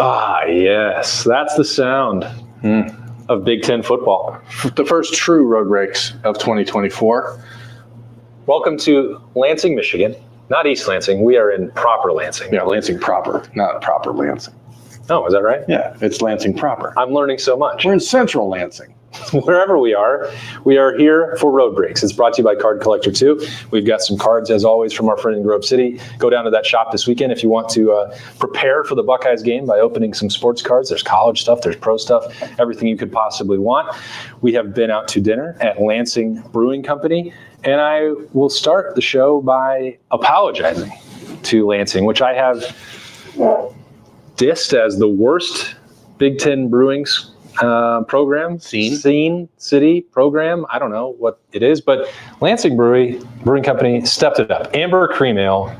Ah, yes. That's the sound of Big Ten football. The first true road breaks of 2024. Welcome to Lansing, Michigan. Not East Lansing. We are in proper Lansing. Yeah, Lansing proper, not proper Lansing. Oh, is that right? Yeah, it's Lansing proper. I'm learning so much. We're in central Lansing. Wherever we are here for Road Breaks. It's brought to you by Card Collector 2. We've got some cards, as always, from our friend in Grove City. Go down to that shop this weekend if you want to prepare for the Buckeyes game by opening some sports cards. There's college stuff, there's pro stuff, everything you could possibly want. We have been out to dinner at Lansing Brewing Company, and I will start the show by apologizing to Lansing, which I have dissed as the worst Big Ten brewings program, city program. I don't know what it is, but Lansing Brewing Company stepped it up. Amber Cream Ale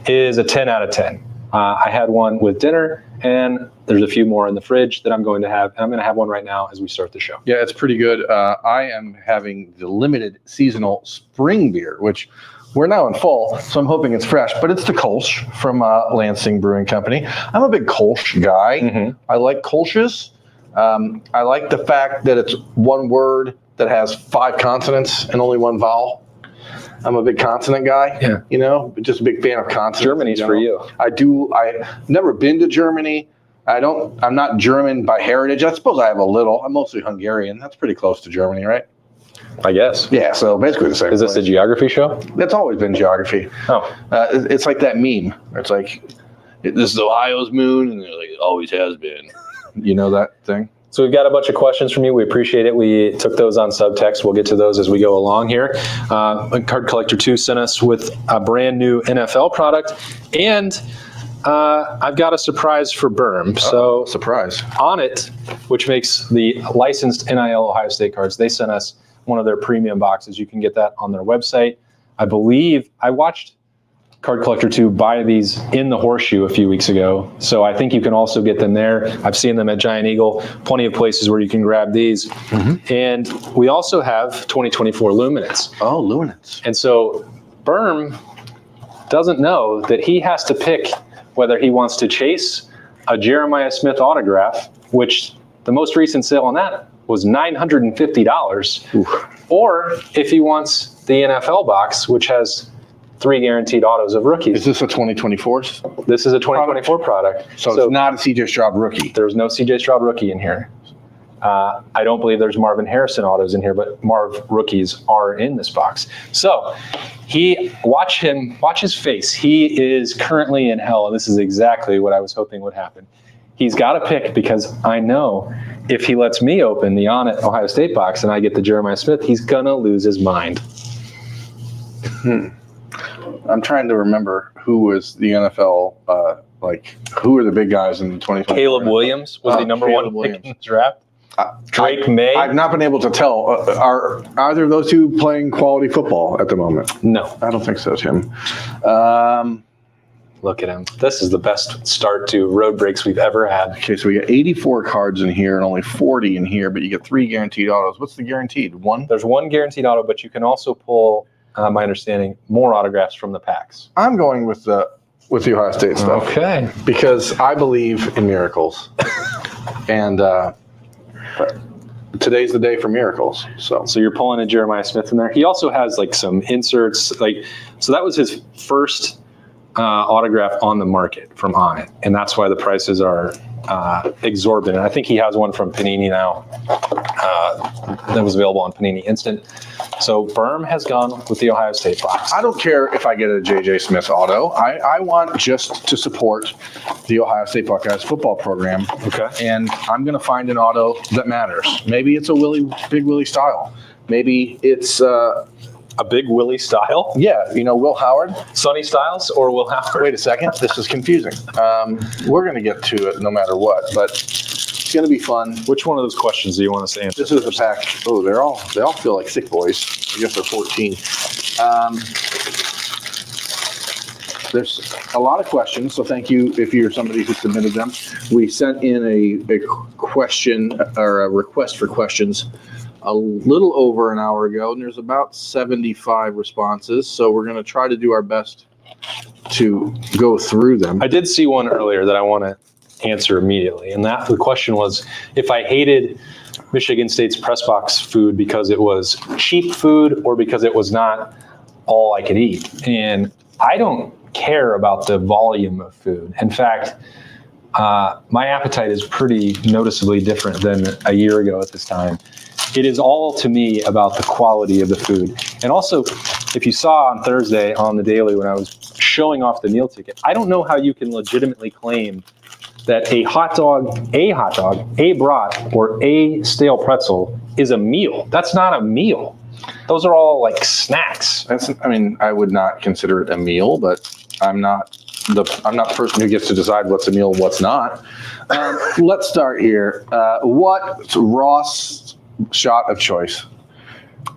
is a 10 out of 10. I had one with dinner, and there's a few more in the fridge that I'm going to have. And I'm going to have one right now as we start the show. Yeah, it's pretty good. I am having the limited seasonal spring beer, which we're now in fall, so I'm hoping it's fresh. But it's the Kolsch from Lansing Brewing Company. I'm a big Kolsch guy. Mm-hmm. I like Kolsch's. I like the fact that it's one word that has 5 consonants and only 1 vowel. I'm a big consonant guy, just a big fan of consonants. Germany's for you. I've never been to Germany. I'm not German by heritage. I suppose I have a little. I'm mostly Hungarian. That's pretty close to Germany, right? I guess. Yeah, so basically the same. Is this a geography show? That's always been geography. Oh. It's like that meme. It's like, this is Ohio's moon, and they're like, it always has been. You know that thing? So we've got a bunch of questions from you. We appreciate it. We took those on subtext. We'll get to those as we go along here. Card Collector 2 sent us with a brand new NFL product. And I've got a surprise for Berm. So surprise. On it, which makes the licensed NIL Ohio State cards, they sent us one of their premium boxes. You can get that on their website. I believe I watched Card Collector 2 buy these in the Horseshoe a few weeks ago. So I think you can also get them there. I've seen them at Giant Eagle, plenty of places where you can grab these. Mm-hmm. And we also have 2024 Luminance. Oh, Luminance. And so Berm doesn't know that he has to pick whether he wants to chase a Jeremiah Smith autograph, which the most recent sale on that was $950, or if he wants the NFL box, which has 3 guaranteed autos of rookies. Is this a 2024? This is a 2024 product. So it's not a CJ Stroud rookie. There's no CJ Stroud rookie in here. I don't believe there's Marvin Harrison autos in here, but Marv rookies are in this box. So watch his face. He is currently in hell, and this is exactly what I was hoping would happen. He's got to pick, because I know if he lets me open the On It Ohio State box and I get the Jeremiah Smith, he's going to lose his mind. I'm trying to remember who was the NFL, who were the big guys in 2020. Caleb Williams was the number one pick in the draft. Drake May. I've not been able to tell. Are either of those two playing quality football at the moment? No. I don't think so, Tim. Look at him. This is the best start to road breaks we've ever had. Okay, so we got 84 cards in here and only 40 in here, but you get 3 guaranteed autos. What's the guaranteed? 1? There's 1 guaranteed auto, but you can also pull, my understanding, more autographs from the packs. I'm going with the Ohio State stuff. Okay. Because I believe in miracles. And today's the day for miracles. So you're pulling a Jeremiah Smith in there. He also has some inserts. So that was his first autograph on the market from On It, and that's why the prices are exorbitant. I think he has one from Panini now that was available on Panini Instant. So Berm has gone with the Ohio State box. I don't care if I get a J.J. Smith auto. I want just to support the Ohio State Buckeyes football program. Okay. And I'm going to find an auto that matters. Maybe it's a Big Willie style. Maybe it's a Big Willie style? Yeah, Will Howard. Sonny Styles or Will Howard? Wait a second. This is confusing. We're going to get to it no matter what, but it's going to be fun. Which one of those questions do you want us to answer? This is the pack. Oh, they all feel like sick boys. I guess they're 14. There's a lot of questions, so thank you if you're somebody who submitted them. We sent in a question or a request for questions a little over an hour ago, and there's about 75 responses, so we're going to try to do our best to go through them. I did see one earlier that I want to answer immediately. And the question was, if I hated Michigan State's press box food because it was cheap food or because it was not all I could eat. And I don't care about the volume of food. In fact, my appetite is pretty noticeably different than a year ago at this time. It is all to me about the quality of the food. And also, if you saw on Thursday on the Daily when I was showing off the meal ticket, I don't know how you can legitimately claim that a hot dog, a brat, or a stale pretzel is a meal. That's not a meal. Those are all like snacks. I would not consider it a meal, but I'm not the person who gets to decide what's a meal and what's not. Let's start here. What's Ross' shot of choice?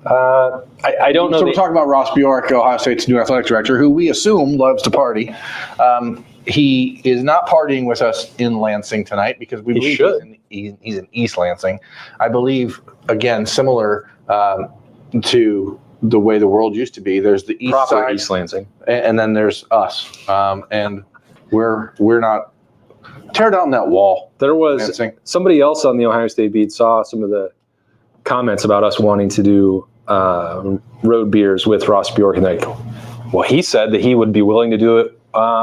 I don't know. So we're talking about Ross Bjork, Ohio State's new athletic director, who we assume loves to party. He is not partying with us in Lansing tonight because we believe he's in East Lansing. I believe, again, similar to the way the world used to be. There's the east proper side, East Lansing, and then there's us, and we're not tear down that wall. There was Lansing. Somebody else on the Ohio State beat saw some of the comments about us wanting to do road beers with Ross Bjork, and well, he said that he would be willing to do it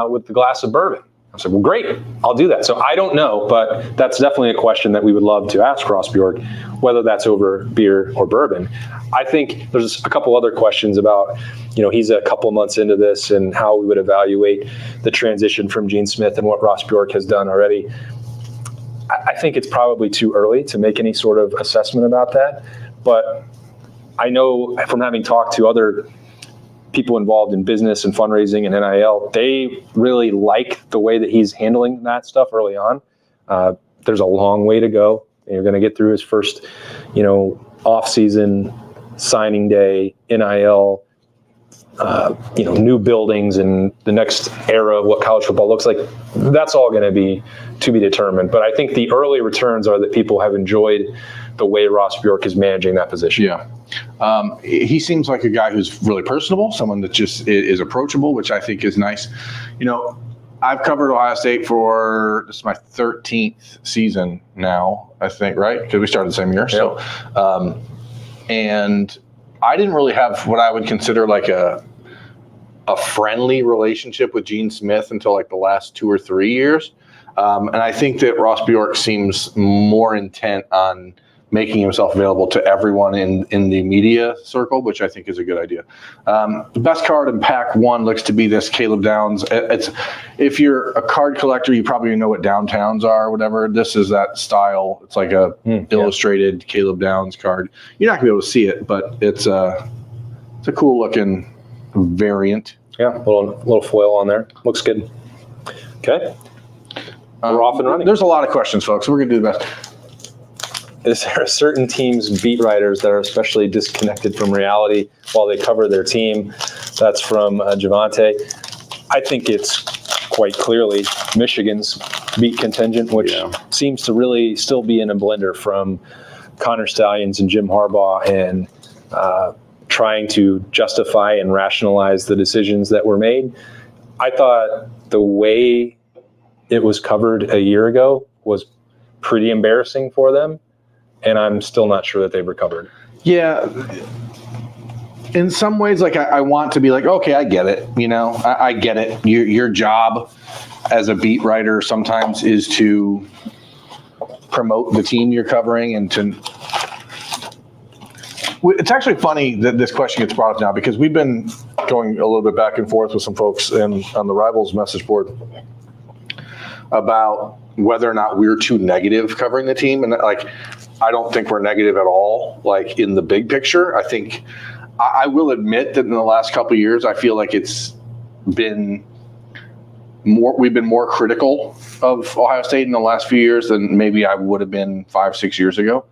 with the glass of bourbon. I said, well, great, I'll do that. So I don't know, but that's definitely a question that we would love to ask Ross Bjork, whether that's over beer or bourbon. I think there's a couple other questions about, he's a couple months into this and how we would evaluate the transition from Gene Smith and what Ross Bjork has done already. I think it's probably too early to make any sort of assessment about that. But I know from having talked to other people involved in business and fundraising and NIL, they really like the way that he's handling that stuff early on. There's a long way to go. You're going to get through his first, off-season signing day, NIL, new buildings and the next era of what college football looks like. That's all going to be determined. But I think the early returns are that people have enjoyed the way Ross Bjork is managing that position. Yeah. He seems like a guy who's really personable, someone that just is approachable, which I think is nice. I've covered Ohio State this is my 13th season now, I think, right? Because we started the same year. Yeah. So, and I didn't really have what I would consider like a friendly relationship with Gene Smith until like the last 2 or 3 years. And I think that Ross Bjork seems more intent on making himself available to everyone in the media circle, which I think is a good idea. The best card in Pack 1 looks to be this Caleb Downs. If you're a card collector, you probably know what downtowns are or whatever. This is that style. It's like a illustrated Caleb Downs card. You're not gonna be able to see it, but it's a cool looking variant. Yeah, a little foil on there. Looks good. Okay. We're off and running. There's a lot of questions, folks. We're gonna do the best. Is there a certain team's beat writers that are especially disconnected from reality while they cover their team? That's from Javante. I think it's quite clearly Michigan's beat contingent, which seems to really still be in a blender from Connor Stallions and Jim Harbaugh and trying to justify and rationalize the decisions that were made. I thought the way it was covered a year ago was pretty embarrassing for them. And I'm still not sure that they've recovered. Yeah. In some ways, like I want to be like, okay, I get it. I get it. Your job as a beat writer sometimes is to promote the team you're covering and to. It's actually funny that this question gets brought up now because we've been going a little bit back and forth with some folks on the Rivals message board about whether or not we're too negative covering the team. And I don't think we're negative at all, like in the big picture. I think I will admit that in the last couple of years, I feel like it's been we've been more critical of Ohio State in the last few years than maybe I would have been 5-6 years ago.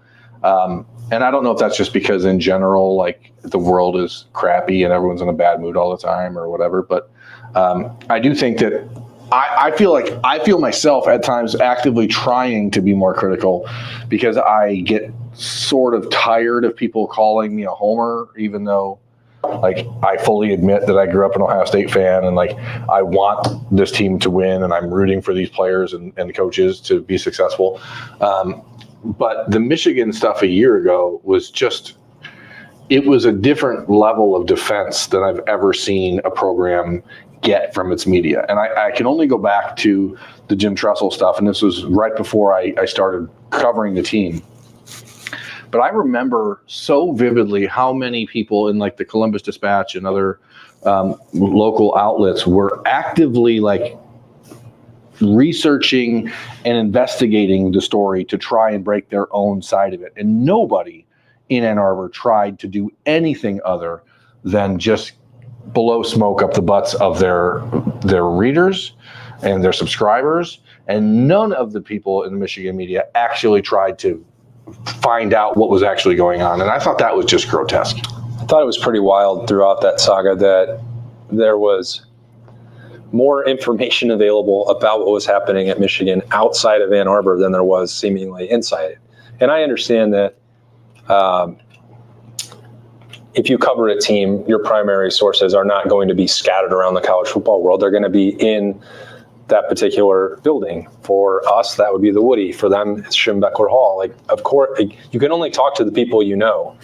And I don't know if that's just because in general, like the world is crappy and everyone's in a bad mood all the time or whatever. But I do think that I feel myself at times actively trying to be more critical because I get sort of tired of people calling me a homer, even though Like, I fully admit that I grew up an Ohio State fan, and like, I want this team to win, and I'm rooting for these players and coaches to be successful. But the Michigan stuff a year ago was just, it was a different level of defense than I've ever seen a program get from its media. And I can only go back to the Jim Tressel stuff, and this was right before I started covering the team. But I remember so vividly how many people in like the Columbus Dispatch and other local outlets were actively like researching and investigating the story to try and break their own side of it. And nobody in Ann Arbor tried to do anything other than just blow smoke up the butts of their readers and their subscribers. And none of the people in the Michigan media actually tried to find out what was actually going on. And I thought that was just grotesque. I thought it was pretty wild throughout that saga that there was more information available about what was happening at Michigan outside of Ann Arbor than there was seemingly inside it. And I understand that if you cover a team, your primary sources are not going to be scattered around the college football world. They're going to be in that particular building. For us, that would be the Woody. For them, it's Schimbeckler Hall. Like, of course, you can only talk to the people you know.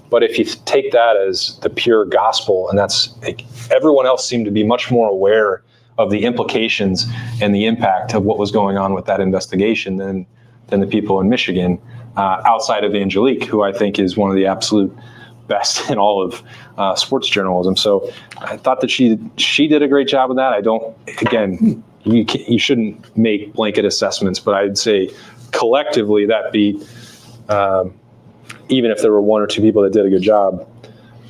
But if you take that as the pure gospel, and that's like, everyone else seemed to be much more aware of the implications and the impact of what was going on with that investigation than the people in Michigan, outside of Angelique, who I think is one of the absolute best in all of sports journalism. So I thought that she did a great job of that. I don't, again, you shouldn't make blanket assessments, but I'd say collectively that beat, even if there were one or two people that did a good job,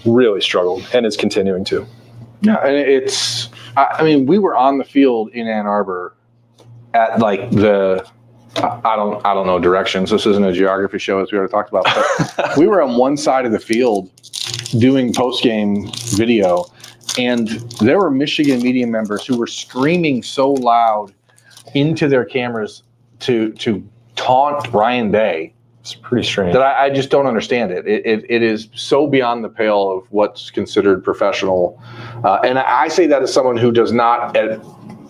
really struggled and is continuing to. Yeah, and it's, I mean, we were on the field in Ann Arbor at like the, I don't know directions. This isn't a geography show, as we already talked about. But we were on one side of the field doing post-game video, and there were Michigan media members who were screaming so loud into their cameras to taunt Ryan Day. It's pretty strange. That I just don't understand it. It is so beyond the pale of what's considered professional. And I say that as someone who does not at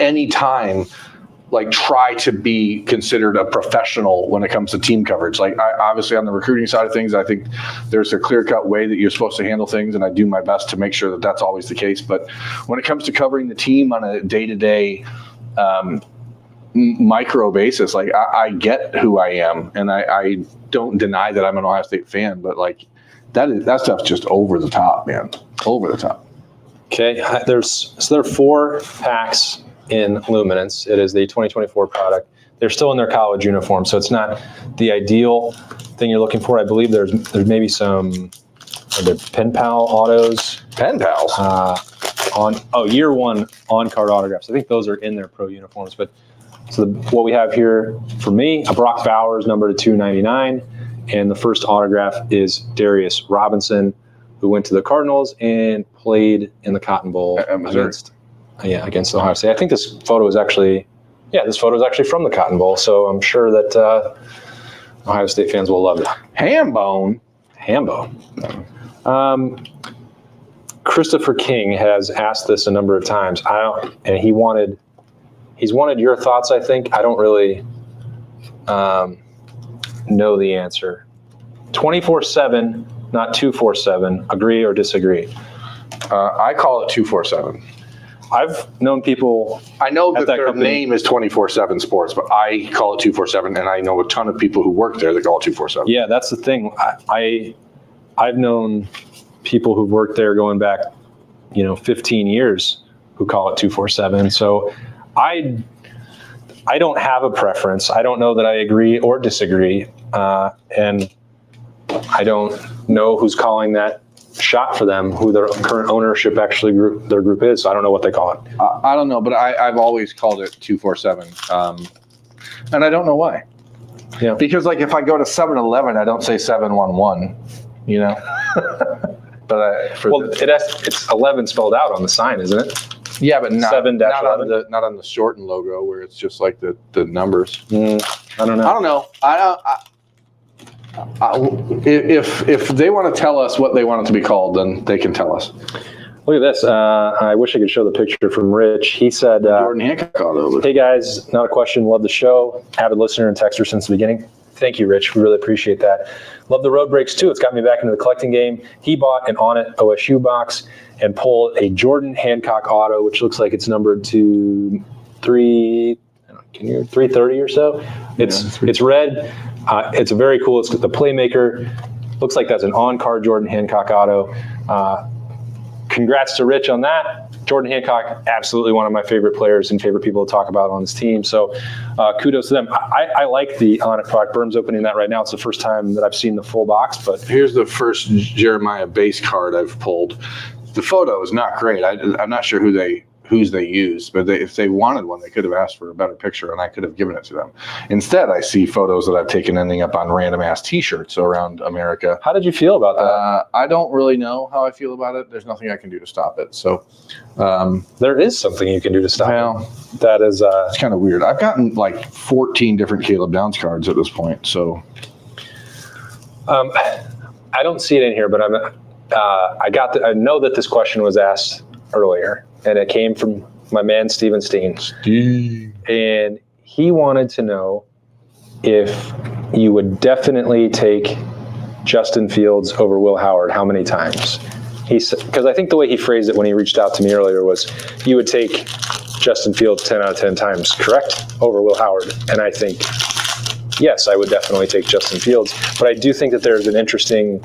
any time like try to be considered a professional when it comes to team coverage. Like, obviously on the recruiting side of things, I think there's a clear-cut way that you're supposed to handle things, and I do my best to make sure that that's always the case. But when it comes to covering the team on a day-to-day micro basis, like I get who I am, and I don't deny that I'm an Ohio State fan, but like that stuff's just over the top, man. Over the top. Okay, there are 4 packs in Luminance. It is the 2024 product. They're still in their college uniform, so it's not the ideal thing you're looking for. I believe there's maybe some pen pal autos. Pen pals? Year 1 on-card autographs. I think those are in their pro uniforms. But so what we have here for me, a Brock Bowers number to 299, and the first autograph is Darius Robinson, who went to the Cardinals and played in the Cotton Bowl against Ohio State. I think this photo is actually from the Cotton Bowl, so I'm sure that Ohio State fans will love it. Hambone. Christopher King has asked this a number of times. He's wanted your thoughts, I think. I don't really know the answer. 24/7, not 247. Agree or disagree? I call it 247. I've known people. I know that their company. name is 24/7 Sports, but I call it 247, and I know a ton of people who work there that call it 247. Yeah, that's the thing. I've known people who've worked there going back, 15 years who call it 247. So I don't have a preference. I don't know that I agree or disagree, and I don't know who's calling that shot for them, who their current ownership their group is. So I don't know what they call it. I don't know, but I've always called it 247, and I don't know why. Yeah, because like if I go to 7-Eleven, I don't say 711, But it's 11 spelled out on the sign, isn't it? Yeah, but not on the shortened logo where it's just like the numbers. I don't know. If they want to tell us what they want it to be called, then they can tell us. Look at this. I wish I could show the picture from Rich. He said, Jordan Hancock auto. hey guys, not a question. Love the show. Avid listener and texter since the beginning. Thank you, Rich. We really appreciate that. Love the road breaks too. It's got me back into the collecting game. He bought an On It OSU box and pulled a Jordan Hancock auto, which looks like it's numbered to 330 or so. It's red. It's very cool. It's the Playmaker. Looks like that's an on-card Jordan Hancock auto. Congrats to Rich on that. Jordan Hancock, absolutely one of my favorite players and favorite people to talk about on this team. So kudos to them. I like the On It product. Berm's opening that right now. It's the first time that I've seen the full box. But here's the first Jeremiah base card I've pulled. The photo is not great. I'm not sure whose they used, but if they wanted one, they could have asked for a better picture, and I could have given it to them. Instead, I see photos that I've taken ending up on random ass T-shirts around America. How did you feel about that? I don't really know how I feel about it. There's nothing I can do to stop it. So there is something you can do to stop it. That is it's kind of weird. I've gotten like 14 different Caleb Downs cards at this point. So I don't see it in here, but I know that this question was asked earlier. And it came from my man, Steven Steen. And he wanted to know if you would definitely take Justin Fields over Will Howard, how many times? He said, because I think the way he phrased it when he reached out to me earlier was, you would take Justin Fields 10 out of 10 times, correct? Over Will Howard. And I think, yes, I would definitely take Justin Fields. But I do think that there's an interesting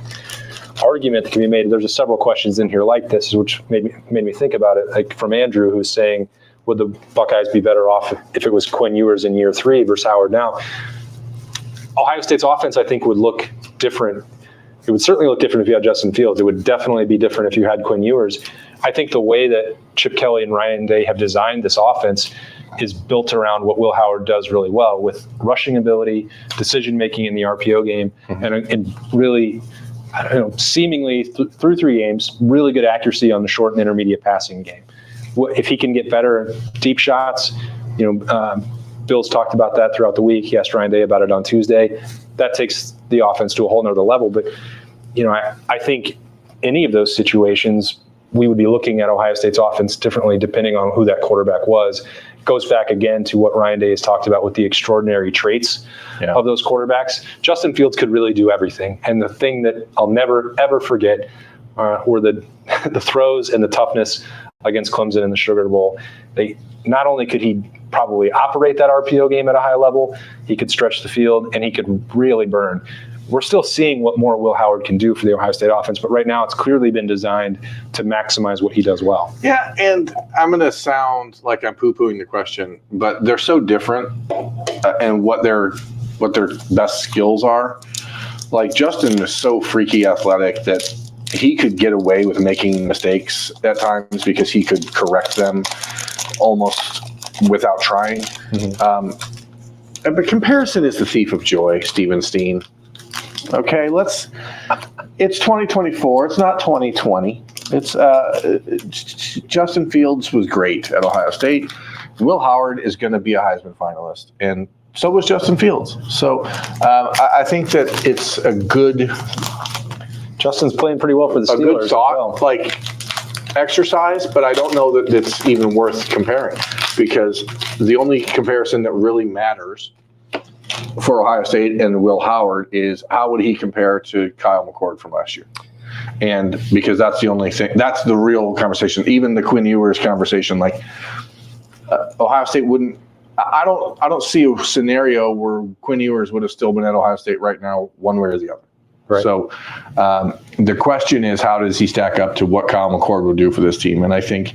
argument that can be made. There's several questions in here like this, which made me think about it. Like from Andrew, who's saying, would the Buckeyes be better off if it was Quinn Ewers in year 3 versus Howard now? Ohio State's offense, I think, would look different. It would certainly look different if you had Justin Fields. It would definitely be different if you had Quinn Ewers. I think the way that Chip Kelly and Ryan Day have designed this offense is built around what Will Howard does really well with rushing ability, decision-making in the RPO game, and really, I don't know, seemingly through 3 games, really good accuracy on the short and intermediate passing game. If he can get better deep shots, Bill's talked about that throughout the week. He asked Ryan Day about it on Tuesday. That takes the offense to a whole nother level. But, I think any of those situations, we would be looking at Ohio State's offense differently depending on who that quarterback was. It goes back again to what Ryan Day has talked about with the extraordinary traits of those quarterbacks. Justin Fields could really do everything. And the thing that I'll never, ever forget were the throws and the toughness against Clemson in the Sugar Bowl. Not only could he probably operate that RPO game at a high level, he could stretch the field, and he could really burn. We're still seeing what more Will Howard can do for the Ohio State offense, but right now it's clearly been designed to maximize what he does well. Yeah, and I'm going to sound like I'm poo-pooing the question, but they're so different and what their best skills are. Like, Justin is so freaky athletic that he could get away with making mistakes at times because he could correct them almost without trying. But comparison is the thief of joy, Steven Steen. Okay, it's 2024. It's not 2020. Justin Fields was great at Ohio State. Will Howard is going to be a Heisman finalist, and so was Justin Fields. So I think that it's a good. Justin's playing pretty well for the Steelers. A good thought, exercise, but I don't know that it's even worth comparing, because the only comparison that really matters for Ohio State and Will Howard is how would he compare to Kyle McCord from last year? And because that's the only thing, that's the real conversation. Even the Quinn Ewers conversation, like Ohio State wouldn't. I don't see a scenario where Quinn Ewers would have still been at Ohio State right now, one way or the other. Right. So the question is, how does he stack up to what Kyle McCord will do for this team? And I think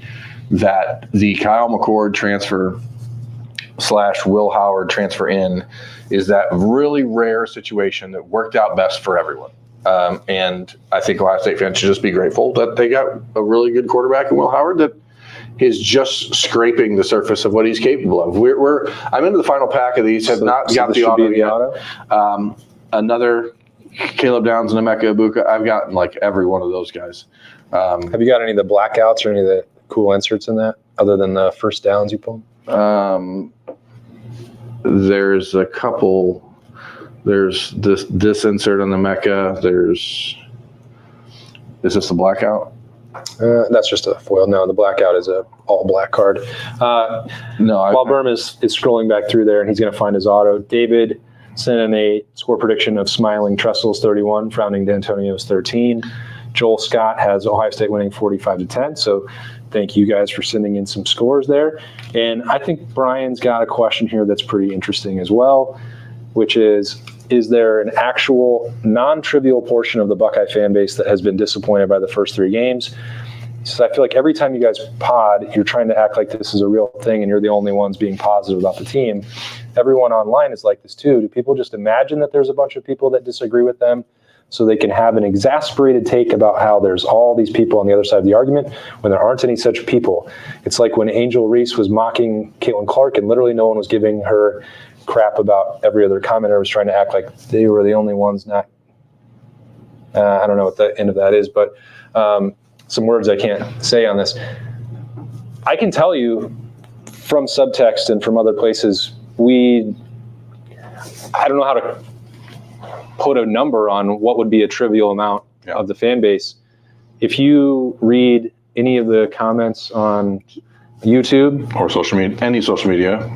that the Kyle McCord transfer / Will Howard transfer in is that really rare situation that worked out best for everyone. And I think Ohio State fans should just be grateful that they got a really good quarterback in Will Howard that is just scraping the surface of what he's capable of. I'm into the final pack of these. Have not got the auto yet. Another Caleb Downs and Emeka Ibuka. I've gotten like every one of those guys. Have you got any of the blackouts or any of the cool inserts in that other than the first downs you pulled? There's a couple There's this insert on the Mecca. Is this the blackout? That's just a foil. No, the blackout is a all black card. While Berm is scrolling back through there and he's going to find his auto, David sent in a score prediction of Smiling Trestles 31, Frowning D'Antonio's 13. Joel Scott has Ohio State winning 45-10. So thank you guys for sending in some scores there. And I think Brian's got a question here that's pretty interesting as well, which is there an actual non-trivial portion of the Buckeye fan base that has been disappointed by the first 3 games? So I feel like every time you guys pod, you're trying to act like this is a real thing and you're the only ones being positive about the team. Everyone online is like this too. Do people just imagine that there's a bunch of people that disagree with them so they can have an exasperated take about how there's all these people on the other side of the argument when there aren't any such people? It's like when Angel Reese was mocking Caitlin Clark and literally no one was giving her crap about every other commenter was trying to act like they were the only ones not. I don't know what the end of that is, but some words I can't say on this. I can tell you from subtext and from other places, I don't know how to put a number on what would be a trivial amount of the fan base. If you read any of the comments on YouTube or social media, any social media,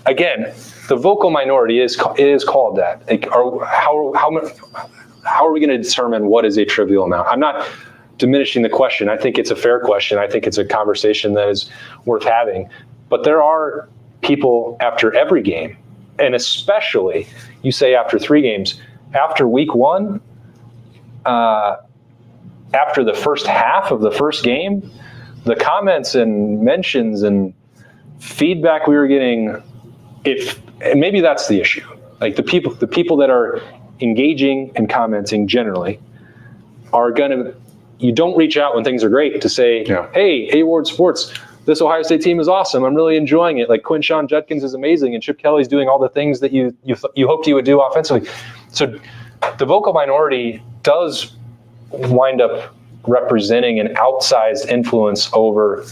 again, the vocal minority is called that. Like, how are we going to determine what is a trivial amount? I'm not diminishing the question. I think it's a fair question. I think it's a conversation that is worth having. But there are people after every game, and especially you say after 3 games, after week 1, after the first half of the first game, the comments and mentions and feedback we were getting, and maybe that's the issue. Like the people that are engaging and commenting generally are you don't reach out when things are great to say, hey, A-Ward Sports, this Ohio State team is awesome. I'm really enjoying it. Like Quinshon Judkins is amazing, and Chip Kelly's doing all the things that you hoped he would do offensively. So the vocal minority does wind up representing an outsized influence over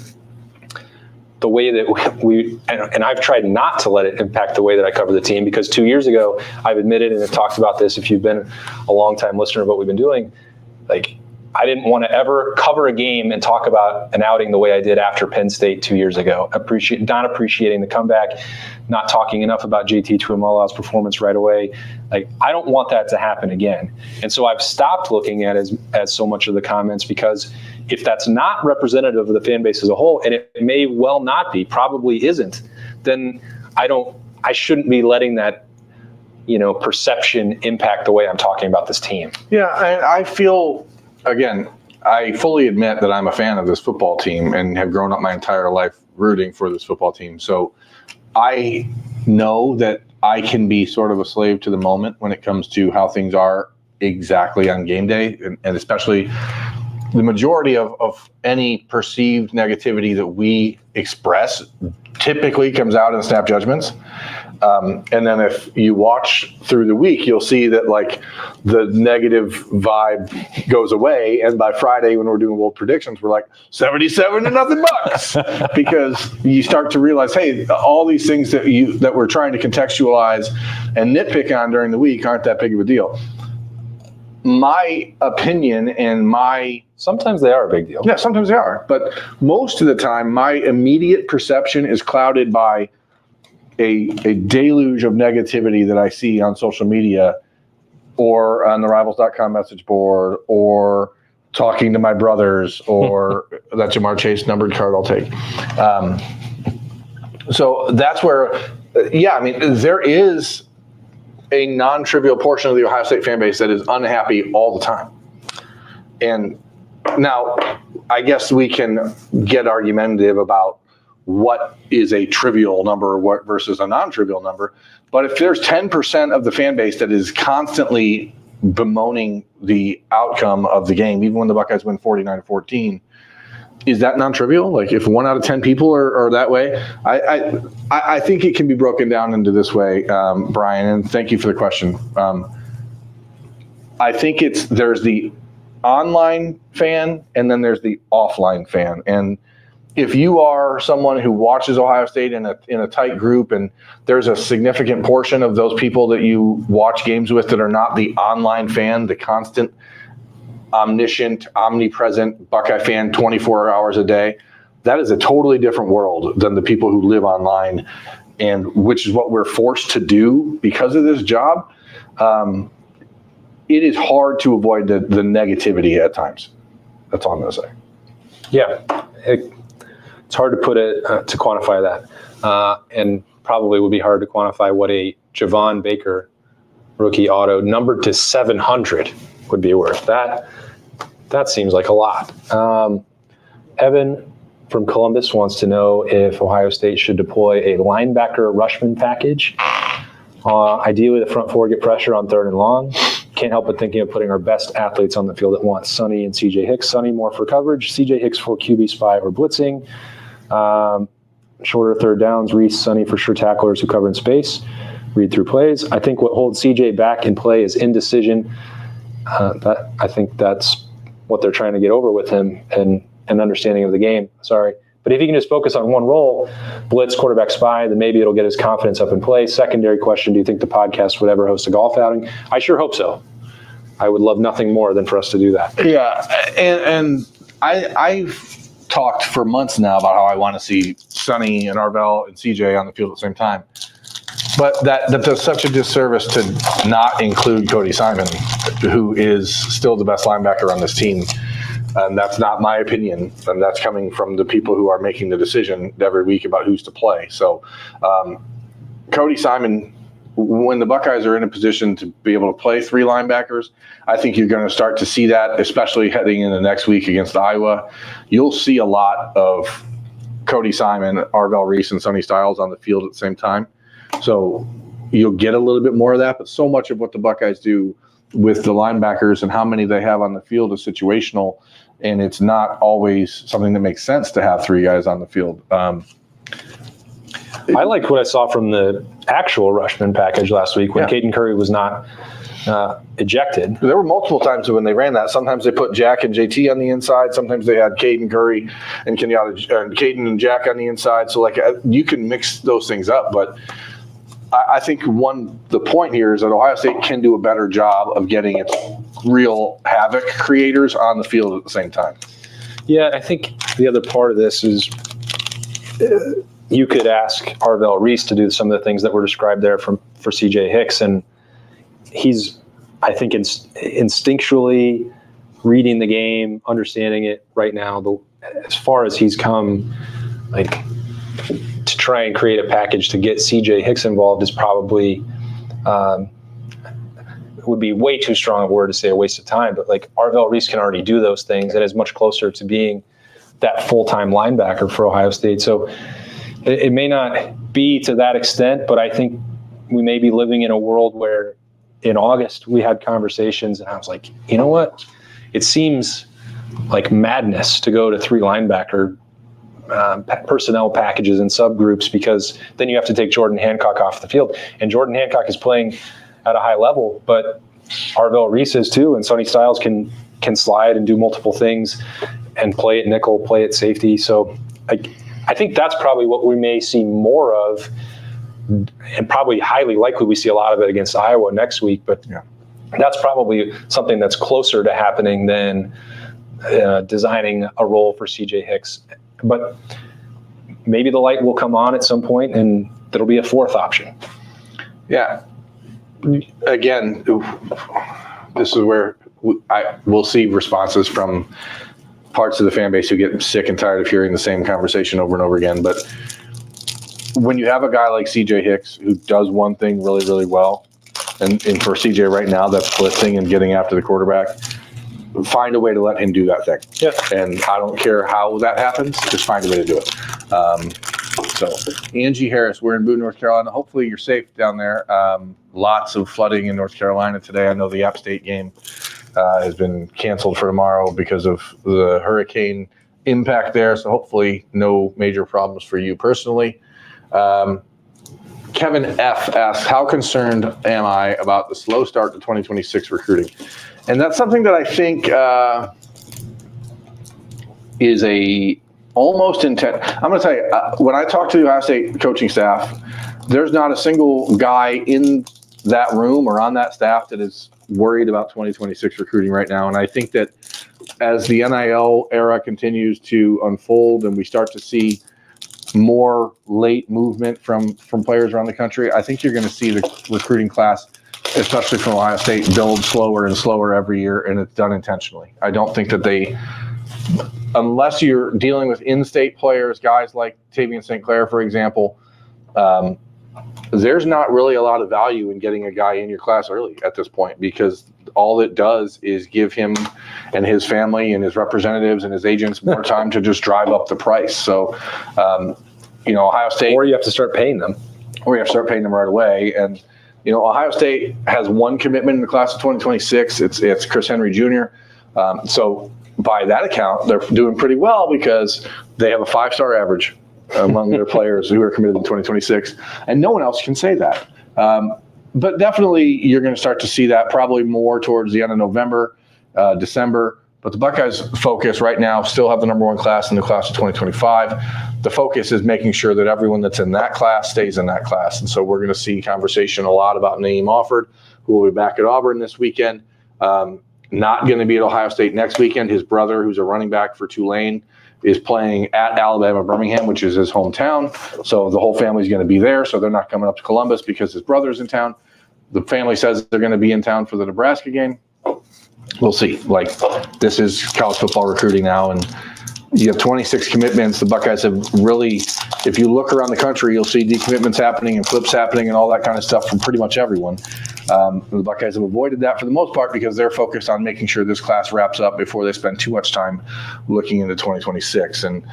the way that we and I've tried not to let it impact the way that I cover the team, because 2 years ago, I've admitted and have talked about this, if you've been a long-time listener of what we've been doing, like I didn't want to ever cover a game and talk about an outing the way I did after Penn State 2 years ago. Not appreciating the comeback, not talking enough about JT Tuimoloau's performance right away. Like, I don't want that to happen again. And so I've stopped looking at as so much of the comments, because if that's not representative of the fan base as a whole, and it may well not be, probably isn't, then I shouldn't be letting that, perception impact the way I'm talking about this team. Yeah, I feel, again, I fully admit that I'm a fan of this football team and have grown up my entire life rooting for this football team. So I know that I can be sort of a slave to the moment when it comes to how things are exactly on game day, and especially the majority of any perceived negativity that we express typically comes out in snap judgments. And then if you watch through the week, you'll see that like the negative vibe goes away. And by Friday, when we're doing bold predictions, we're like 77-0 Bucks, because you start to realize, hey, all these things that we're trying to contextualize and nitpick on during the week aren't that big of a deal. My opinion and sometimes they are a big deal. Yeah, sometimes they are. But most of the time, my immediate perception is clouded by a deluge of negativity that I see on social media or on the Rivals.com message board or talking to my brothers or that Jamar Chase numbered card I'll take. So that's where, there is a non-trivial portion of the Ohio State fan base that is unhappy all the time. And now I guess we can get argumentative about what is a trivial number versus a non-trivial number. But if there's 10% of the fan base that is constantly bemoaning the outcome of the game, even when the Buckeyes win 49-14, is that non-trivial? Like if 1 out of 10 people are that way, I think it can be broken down into this way, Brian, and thank you for the question. I think there's the online fan and then there's the offline fan. And if you are someone who watches Ohio State in a tight group, and there's a significant portion of those people that you watch games with that are not the online fan, the constant, omniscient, omnipresent Buckeye fan 24 hours a day, that is a totally different world than the people who live online, and which is what we're forced to do because of this job. It is hard to avoid the negativity at times. That's all I'm going to say. Yeah. It's hard to put it, to quantify that. And probably would be hard to quantify what a Javon Baker rookie auto numbered to 700 would be worth. That seems like a lot. Evan from Columbus wants to know if Ohio State should deploy a linebacker rushman package. Ideally, the front four get pressure on 3rd and long. Can't help but thinking of putting our best athletes on the field at once. Sonny and CJ Hicks. Sonny more for coverage. CJ Hicks for QB spy or blitzing. Shorter 3rd downs. Reese, Sonny for sure tacklers who cover in space. Read through plays. I think what holds CJ back in play is indecision. I think that's what they're trying to get over with him and an understanding of the game. Sorry. But if he can just focus on one role, blitz, quarterback spy, then maybe it'll get his confidence up in play. Secondary question, do you think the podcast would ever host a golf outing? I sure hope so. I would love nothing more than for us to do that. Yeah, and I've talked for months now about how I want to see Sonny and Arvell and CJ on the field at the same time. But that does such a disservice to not include Cody Simon, who is still the best linebacker on this team. And that's not my opinion, and that's coming from the people who are making the decision every week about who's to play. So Cody Simon, when the Buckeyes are in a position to be able to play 3 linebackers, I think you're going to start to see that, especially heading into next week against Iowa. You'll see a lot of Cody Simon, Arvell Reese, and Sonny Styles on the field at the same time. So you'll get a little bit more of that, but so much of what the Buckeyes do with the linebackers and how many they have on the field is situational, and it's not always something that makes sense to have 3 guys on the field. I liked what I saw from the actual rushman package last week when Caden Curry was not ejected. There were multiple times when they ran that. Sometimes they put Jack and JT on the inside. Sometimes they had Caden Curry and Caden and Jack on the inside. So you can mix those things up, but I think the point here is that Ohio State can do a better job of getting its real havoc creators on the field at the same time. Yeah, I think the other part of this is you could ask Arvell Reese to do some of the things that were described there for CJ Hicks, and he's, I think, instinctually reading the game, understanding it right now. As far as he's come, to try and create a package to get CJ Hicks involved is probably would be way too strong a word to say a waste of time. But Arvell Reese can already do those things and is much closer to being that full-time linebacker for Ohio State. So it may not be to that extent, but I think we may be living in a world where in August we had conversations and I was like, you know what? It seems like madness to go to 3 linebacker personnel packages and subgroups, because then you have to take Jordan Hancock off the field. And Jordan Hancock is playing at a high level, but Arvell Reese is too, and Sonny Styles can slide and do multiple things and play at nickel, play at safety. So I think that's probably what we may see more of, and probably highly likely we see a lot of it against Iowa next week, but that's probably something that's closer to happening than designing a role for CJ Hicks. But maybe the light will come on at some point and there'll be a 4th option. Yeah. Again, this is where we'll see responses from parts of the fan base who get sick and tired of hearing the same conversation over and over again. But when you have a guy like CJ Hicks who does one thing really, really well, and for CJ right now, that's blitzing and getting after the quarterback, find a way to let him do that thing. Yeah. And I don't care how that happens, just find a way to do it. So Angie Harris, we're in Boone, North Carolina. Hopefully you're safe down there. Lots of flooding in North Carolina today. I know the App State game has been canceled for tomorrow because of the hurricane impact there. So hopefully no major problems for you personally. Kevin F. asks, how concerned am I about the slow start to 2026 recruiting? And that's something that I think is a almost intent. I'm going to tell you, when I talk to the Ohio State coaching staff, there's not a single guy in that room or on that staff that is worried about 2026 recruiting right now. And I think that as the NIL era continues to unfold and we start to see more late movement from players around the country, I think you're going to see the recruiting class, especially from Ohio State, build slower and slower every year, and it's done intentionally. I don't think that they, unless you're dealing with in-state players, guys like Tavian St. Clair, for example, there's not really a lot of value in getting a guy in your class early at this point, because all it does is give him and his family and his representatives and his agents more time to just drive up the price. So, Ohio State. Or you have to start paying them. Or you have to start paying them right away. And, Ohio State has one commitment in the class of 2026. It's Chris Henry Jr. So by that account, they're doing pretty well because they have a 5-star average among their players who are committed in 2026. And no one else can say that. But definitely you're going to start to see that probably more towards the end of November, December. But the Buckeyes' focus right now still have the number 1 class in the class of 2025. The focus is making sure that everyone that's in that class stays in that class. And so we're going to see conversation a lot about Naeem Offord, who will be back at Auburn this weekend. Not going to be at Ohio State next weekend. His brother, who's a running back for Tulane, is playing at Alabama Birmingham, which is his hometown. So the whole family's going to be there. So they're not coming up to Columbus because his brother's in town. The family says they're going to be in town for the Nebraska game. We'll see. This is college football recruiting now, and you have 26 commitments. The Buckeyes have really, if you look around the country, you'll see decommitments happening and flips happening and all that kind of stuff from pretty much everyone. The Buckeyes have avoided that for the most part because they're focused on making sure this class wraps up before they spend too much time looking into 2026. And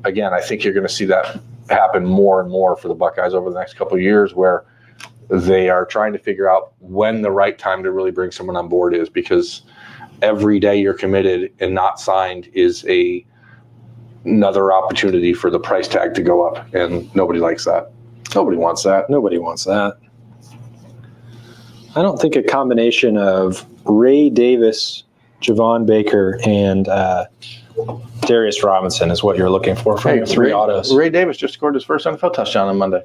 again, I think you're going to see that happen more and more for the Buckeyes over the next couple of years, where they are trying to figure out when the right time to really bring someone on board is, because every day you're committed and not signed is another opportunity for the price tag to go up, and nobody likes that. Nobody wants that. Nobody wants that. I don't think a combination of Ray Davis, Javon Baker, and Darius Robinson is what you're looking for from your 3 autos. Ray Davis just scored his first NFL touchdown on Monday.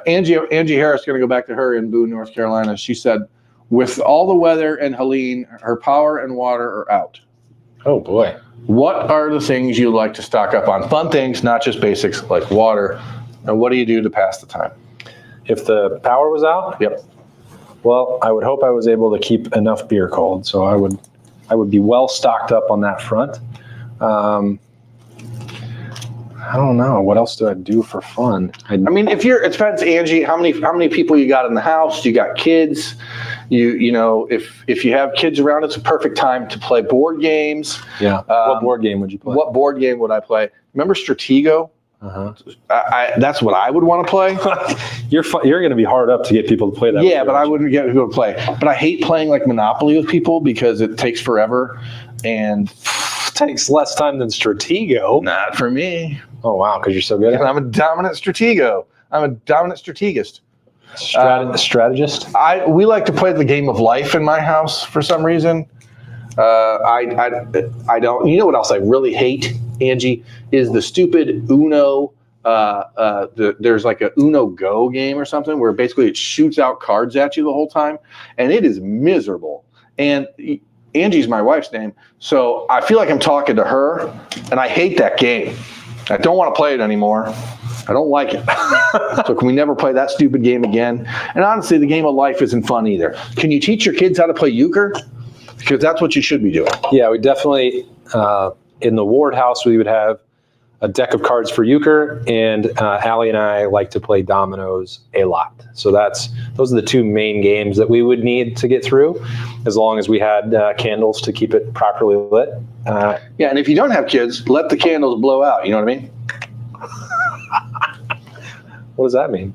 Angie Harris, going to go back to her in Boone, North Carolina. She said, with all the weather and Helene, her power and water are out. Oh, boy. What are the things you like to stock up on? Fun things, not just basics like water. And what do you do to pass the time? If the power was out? Yep. Well, I would hope I was able to keep enough beer cold. So I would be well stocked up on that front. I don't know. What else do I do for fun? It depends, Angie, how many people you got in the house? You got kids? If you have kids around, it's a perfect time to play board games. Yeah. What board game would you play? What board game would I play? Remember Stratego? Uh-huh. That's what I would want to play. You're going to be hard up to get people to play that. Yeah, but I wouldn't get people to play. But I hate playing like Monopoly with people because it takes forever, and it takes less time than Stratego. Not for me. Oh wow, because you're so good. I'm a dominant Stratego. I'm a dominant strategist. Strategist. We like to play the game of life in my house for some reason. I don't. You know what else I really hate, Angie, is the stupid Uno. There's like a Uno Go game or something where basically it shoots out cards at you the whole time, and it is miserable. And Angie's my wife's name, so I feel like I'm talking to her, and I hate that game. I don't want to play it anymore. I don't like it. So can we never play that stupid game again? And honestly, the game of life isn't fun either. Can you teach your kids how to play euchre? Because that's what you should be doing. Yeah, we definitely, in the Ward house, we would have a deck of cards for euchre, and Allie and I like to play dominoes a lot. So those are the 2 main games that we would need to get through, as long as we had candles to keep it properly lit. Yeah, and if you don't have kids, let the candles blow out. You know what I mean? What does that mean?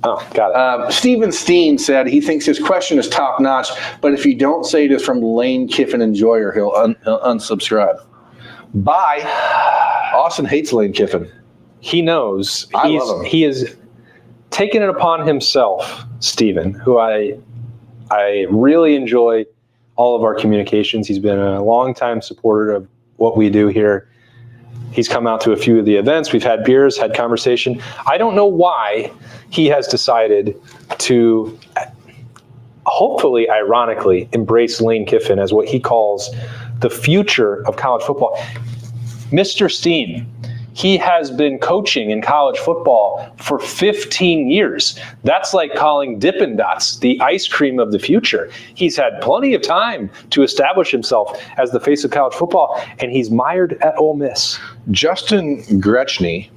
Oh, got it. Stephen Steen said he thinks his question is top notch, but if you don't say it is from Lane Kiffin Enjoyer, he'll unsubscribe. Bye. Austin hates Lane Kiffin. He knows. I love him. He has taken it upon himself, Stephen, who I really enjoy all of our communications. He's been a longtime supporter of what we do here. He's come out to a few of the events. We've had beers, had conversation. I don't know why he has decided to, hopefully, ironically, embrace Lane Kiffin as what he calls the future of college football. Mr. Steen, he has been coaching in college football for 15 years. That's like calling Dippin' Dots the ice cream of the future. He's had plenty of time to establish himself as the face of college football, and he's mired at Ole Miss. Justin Gretschny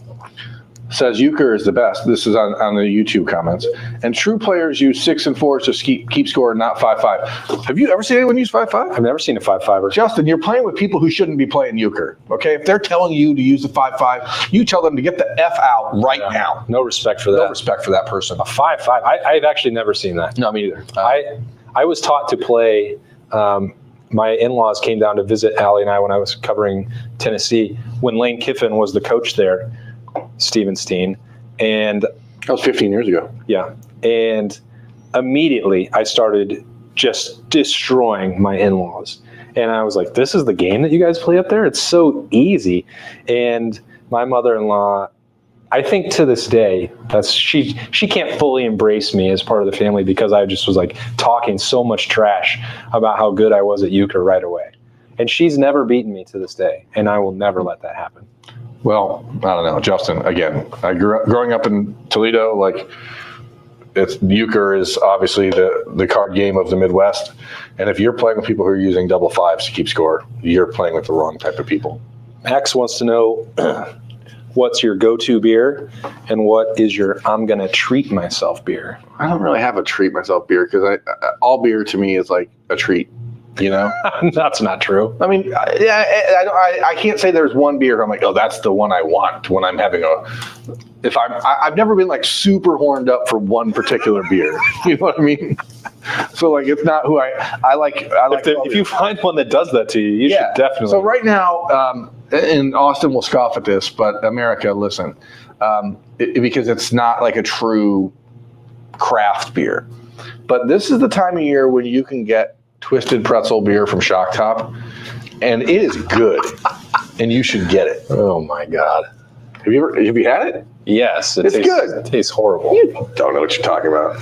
says uker is the best. This is on the YouTube comments. And true players use 6 and 4 to keep score, not 5-5. Have you ever seen anyone use 5-5? I've never seen a 5-5er. Justin, you're playing with people who shouldn't be playing euchre. Okay, if they're telling you to use the 5-5, you tell them to get the F out right now. No respect for that. No respect for that person. A 5-5. I've actually never seen that. No, me either. I was taught to play. My in-laws came down to visit Allie and I when I was covering Tennessee when Lane Kiffin was the coach there. Steven Steen, and that was 15 years ago. Yeah, and immediately I started just destroying my in-laws, and I was like, "This is the game that you guys play up there? It's so easy." And my mother-in-law, I think to this day, she can't fully embrace me as part of the family because I just was like talking so much trash about how good I was at euchre right away, and she's never beaten me to this day, and I will never let that happen. Well, I don't know, Justin. Again, I growing up in Toledo. Like, euchre is obviously the card game of the Midwest, and if you're playing with people who are using double fives to keep score, you're playing with the wrong type of people. Max wants to know what's your go-to beer, and what is your I'm gonna treat myself beer. I don't really have a treat myself beer because all beer to me is like a treat. You know, that's not true. I mean, I can't say there's one beer I'm like, oh, that's the one I want when I'm having I've never been like super horned up for one particular beer. You know what I mean? So like, it's not who I like. If you find one that does that to you, you should definitely. So right now, and Austin will scoff at this, but America, listen, because it's not like a true craft beer. But this is the time of year when you can get Twisted Pretzel beer from Shock Top, and it is good, and you should get it. Oh my God. Have you had it? Yes. It's good. It tastes horrible. You don't know what you're talking about.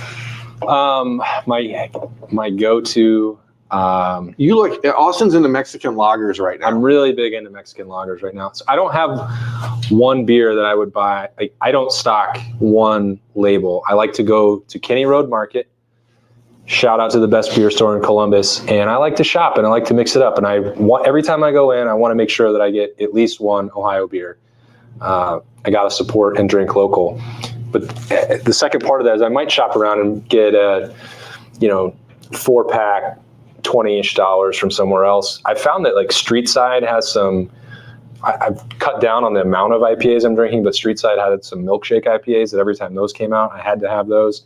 My go-to. Austin's into Mexican lagers right now. I'm really big into Mexican lagers right now. So I don't have one beer that I would buy. I don't stock one label. I like to go to Kenny Road Market. Shout out to the best beer store in Columbus. And I like to shop and I like to mix it up. And every time I go in, I want to make sure that I get at least one Ohio beer. I got to support and drink local. But the second part of that is I might shop around and get a, 4-pack, $20-ish from somewhere else. I found that like Street Side has some, I've cut down on the amount of IPAs I'm drinking, but Street Side had some milkshake IPAs that every time those came out, I had to have those.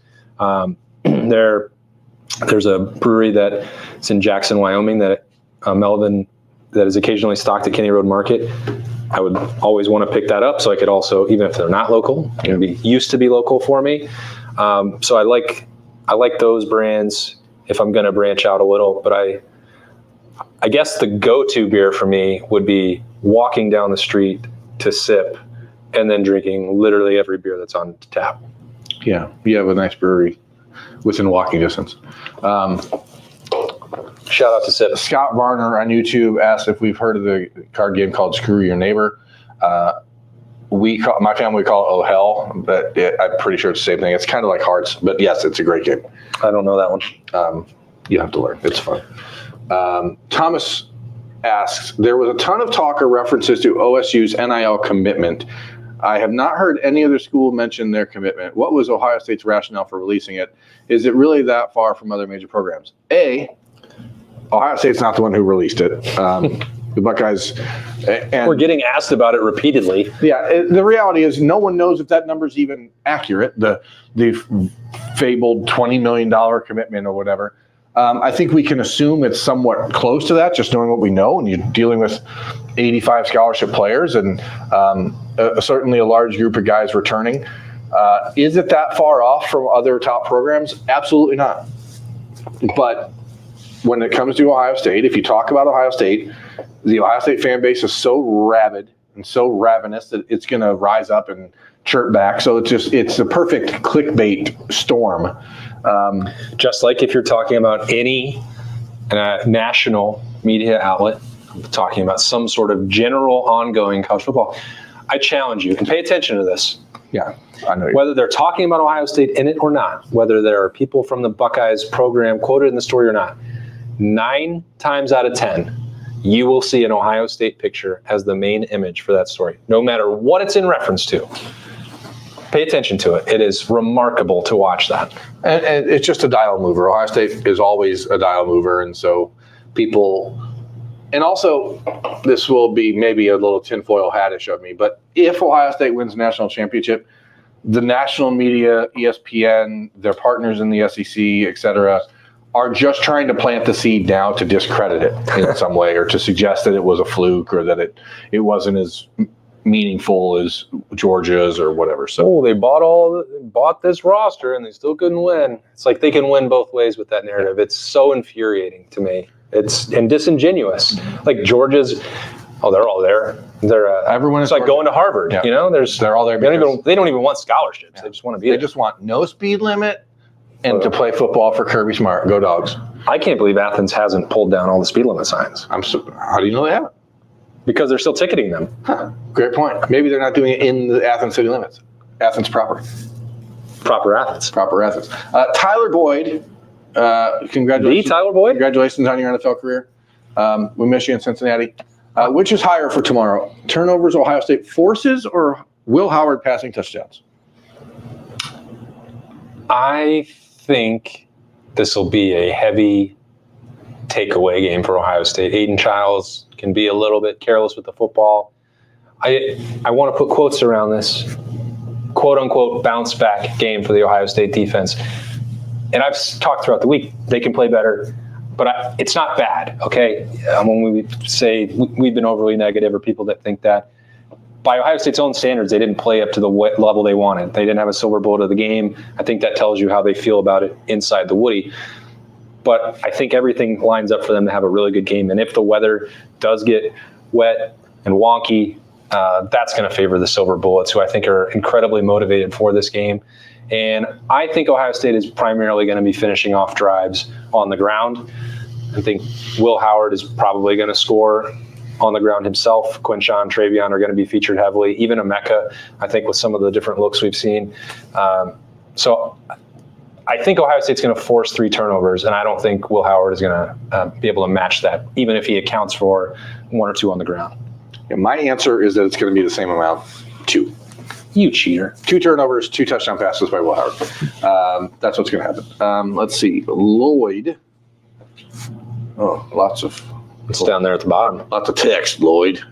There's a brewery that's in Jackson, Wyoming that Melvin that is occasionally stocked at Kenny Road Market. I would always want to pick that up so I could also, even if they're not local, used to be local for me. So I like those brands if I'm going to branch out a little. But I guess the go-to beer for me would be walking down the street to sip and then drinking literally every beer that's on tap. Yeah, you have a nice brewery within walking distance. Shout out to Sip. Scott Varner on YouTube asked if we've heard of the card game called Screw Your Neighbor. My family call it Oh Hell, but I'm pretty sure it's the same thing. It's kind of like Hearts, but yes, it's a great game. I don't know that one. You have to learn. It's fun. Thomas asks, there was a ton of talk or references to OSU's NIL commitment. I have not heard any other school mention their commitment. What was Ohio State's rationale for releasing it? Is it really that far from other major programs? Ohio State's not the one who released it. The Buckeyes. And we're getting asked about it repeatedly. Yeah, the reality is no one knows if that number's even accurate, the fabled $20 million commitment or whatever. I think we can assume it's somewhat close to that, just knowing what we know, and you're dealing with 85 scholarship players and certainly a large group of guys returning. Is it that far off from other top programs? Absolutely not. But when it comes to Ohio State, if you talk about Ohio State, the Ohio State fan base is so rabid and so ravenous that it's going to rise up and chirp back. So it's a perfect clickbait storm. Just like if you're talking about any national media outlet, I'm talking about some sort of general ongoing college football, I challenge you, and pay attention to this. Yeah, I know. Whether they're talking about Ohio State in it or not, whether there are people from the Buckeyes program quoted in the story or not, 9 times out of 10, you will see an Ohio State picture as the main image for that story, no matter what it's in reference to. Pay attention to it. It is remarkable to watch that. And it's just a dial mover. Ohio State is always a dial mover. And so people, and also this will be maybe a little tinfoil hattish of me, but if Ohio State wins the national championship, the national media, ESPN, their partners in the SEC, et cetera, are just trying to plant the seed now to discredit it in some way, or to suggest that it was a fluke, or that it wasn't as meaningful as Georgia's or whatever. So they bought this roster and they still couldn't win. It's like they can win both ways with that narrative. It's so infuriating to me. It's disingenuous. Like Georgia's, they're all there. Everyone is like going to Harvard. Yeah. You know, they're all there. They don't even want scholarships. Yeah. They just want to be there. They just want no speed limit and to play football for Kirby Smart. Go Dogs. I can't believe Athens hasn't pulled down all the speed limit signs. How do you know they haven't? Because they're still ticketing them. Huh. Great point. Maybe they're not doing it in the Athens city limits. Athens proper. Proper Athens. Proper Athens. Tyler Boyd, congratulations. The Tyler Boyd? Congratulations on your NFL career. We miss you in Cincinnati. Which is higher for tomorrow? Turnovers Ohio State forces or Will Howard passing touchdowns? I think this will be a heavy takeaway game for Ohio State. Aiden Childs can be a little bit careless with the football. I want to put quotes around this, quote unquote, bounce back game for the Ohio State defense. And I've talked throughout the week, they can play better, but it's not bad, okay? When we say we've been overly negative, or people that think that, by Ohio State's own standards, they didn't play up to the level they wanted. They didn't have a silver bullet of the game. I think that tells you how they feel about it inside the Woody. But I think everything lines up for them to have a really good game. And if the weather does get wet and wonky, that's going to favor the Silver Bullets, who I think are incredibly motivated for this game. And I think Ohio State is primarily going to be finishing off drives on the ground. I think Will Howard is probably going to score on the ground himself. Quinshawn, Travion are going to be featured heavily. Even Emeka, I think, with some of the different looks we've seen. So I think Ohio State's going to force 3 turnovers, and I don't think Will Howard is going to be able to match that, even if he accounts for 1 or 2 on the ground. Yeah, my answer is that it's going to be the same amount, 2. You cheater. 2 turnovers, 2 touchdown passes by Will Howard. That's what's going to happen. Let's see. Lloyd. Oh, lots of. It's down there at the bottom. Lots of text, Lloyd.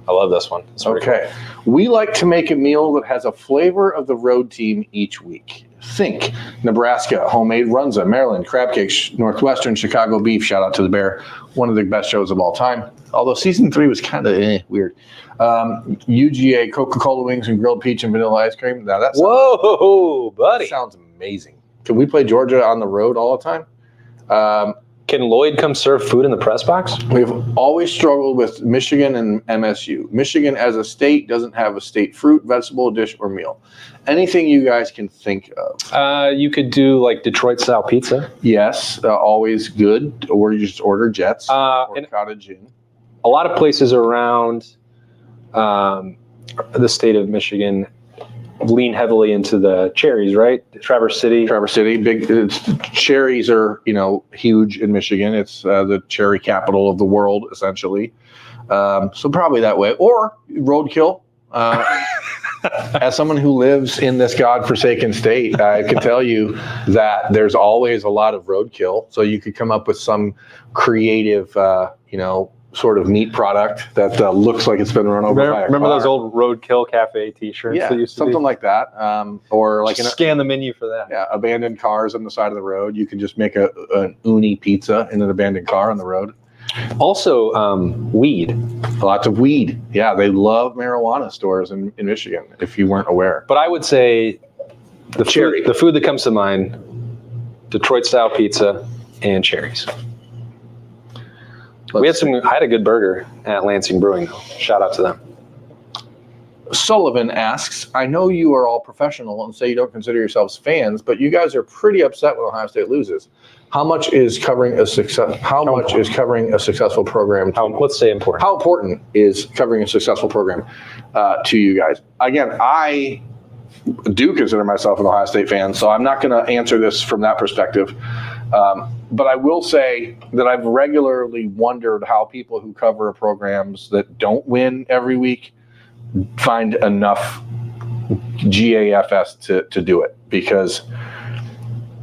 I love this one. Okay. Cool. We like to make a meal that has a flavor of the road team each week. Think Nebraska, homemade runza, Maryland, crab cakes, Northwestern, Chicago beef. Shout out to the Bear. One of the best shows of all time. Although season 3 was kind of weird. UGA, Coca-Cola wings and grilled peach and vanilla ice cream. Now that's whoa, buddy. That sounds amazing. Can we play Georgia on the road all the time? Can Lloyd come serve food in the press box? We've always struggled with Michigan and MSU. Michigan as a state doesn't have a state fruit, vegetable dish, or meal. Anything you guys can think of? You could do like Detroit-style pizza. Yes, always good. Or you just order Jets or Cottage Inn. A lot of places around the state of Michigan lean heavily into the cherries, right? Traverse City, big. Cherries are, huge in Michigan. It's the cherry capital of the world, essentially. So probably that way, or roadkill. As someone who lives in this godforsaken state, I can tell you that there's always a lot of roadkill. So you could come up with some creative, sort of meat product that looks like it's been run over by a car. Remember those old Roadkill Cafe T-shirts? Yeah, that used to something be? like that. Or like scan the menu for that. Yeah, abandoned cars on the side of the road. You can just make an uni pizza in an abandoned car on the road. Also, weed. Lots of weed. Yeah, they love marijuana stores in Michigan, if you weren't aware. But I would say the food that comes to mind, Detroit-style pizza, and cherries. I had a good burger at Lansing Brewing, though. Shout out to them. Sullivan asks, I know you are all professional and say you don't consider yourselves fans, but you guys are pretty upset when Ohio State loses. How much is covering a successful program? Let's say important. How important is covering a successful program to you guys? Again, I do consider myself an Ohio State fan, so I'm not going to answer this from that perspective. But I will say that I've regularly wondered how people who cover programs that don't win every week find enough GAFS to do it, because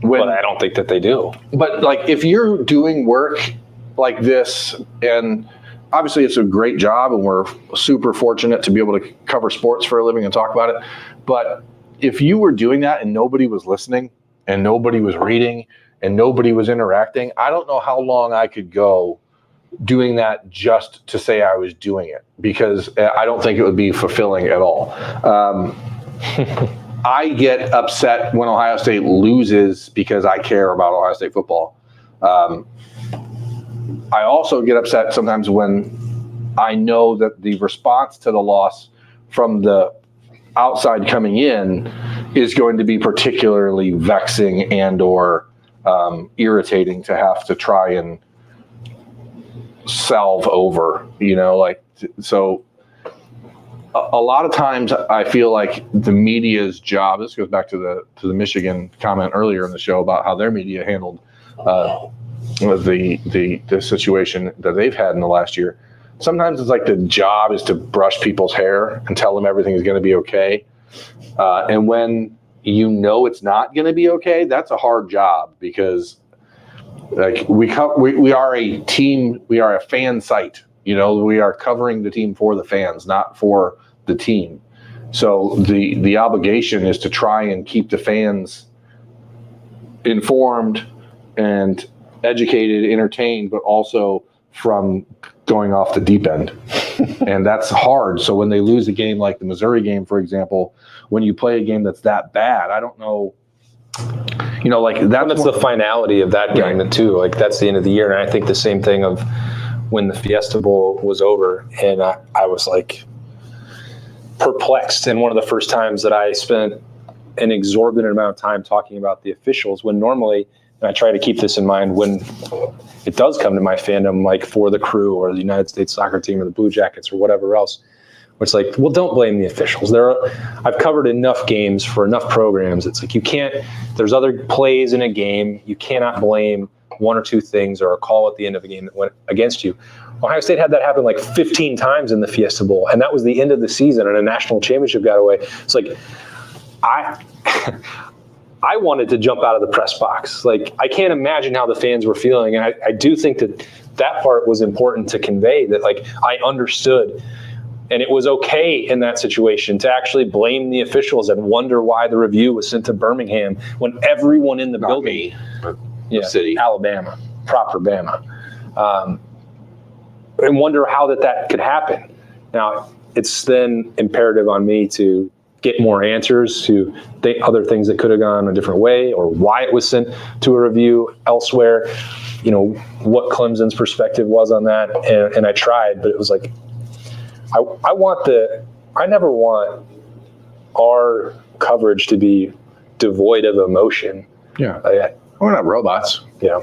But I don't think that they do. But like, if you're doing work like this, and obviously it's a great job and we're super fortunate to be able to cover sports for a living and talk about it. But if you were doing that and nobody was listening and nobody was reading and nobody was interacting, I don't know how long I could go doing that just to say I was doing it, because I don't think it would be fulfilling at all. I get upset when Ohio State loses because I care about Ohio State football. I also get upset sometimes when I know that the response to the loss from the outside coming in is going to be particularly vexing and or irritating to have to try and salve over, so a lot of times I feel like the media's job, this goes back to the Michigan comment earlier in the show about how their media handled the situation that they've had in the last year. Sometimes it's like the job is to brush people's hair and tell them everything is going to be okay. And when it's not going to be okay, that's a hard job, because like we are a team, we are a fan site. We are covering the team for the fans, not for the team. So the obligation is to try and keep the fans informed and educated, entertained, but also from going off the deep end. And that's hard. So when they lose a game like the Missouri game, for example, when you play a game that's that bad, I don't know, that's the finality of that game too. Like, that's the end of the year. And I think the same thing of when the Fiesta Bowl was over, and I was like perplexed. And one of the first times that I spent an exorbitant amount of time talking about the officials, when normally, and I try to keep this in mind when it does come to my fandom, like for the Crew or the United States soccer team or the Blue Jackets or whatever else, it's like, well, don't blame the officials. I've covered enough games for enough programs. It's like, there's other plays in a game. You cannot blame one or two things or a call at the end of a game that went against you. Ohio State had that happen like 15 times in the Fiesta Bowl, and that was the end of the season, and a national championship got away. It's like, I wanted to jump out of the press box. Like, I can't imagine how the fans were feeling, and I do think that part was important to convey, that like I understood. And it was okay in that situation to actually blame the officials and wonder why the review was sent to Birmingham when everyone in the building, city, Alabama, proper Bama, and wonder how that could happen. Now, it's then imperative on me to get more answers to other things that could have gone a different way, or why it was sent to a review elsewhere. What Clemson's perspective was on that, and I tried, but it was like, I never want our coverage to be devoid of emotion. Yeah. We're not robots. Yeah.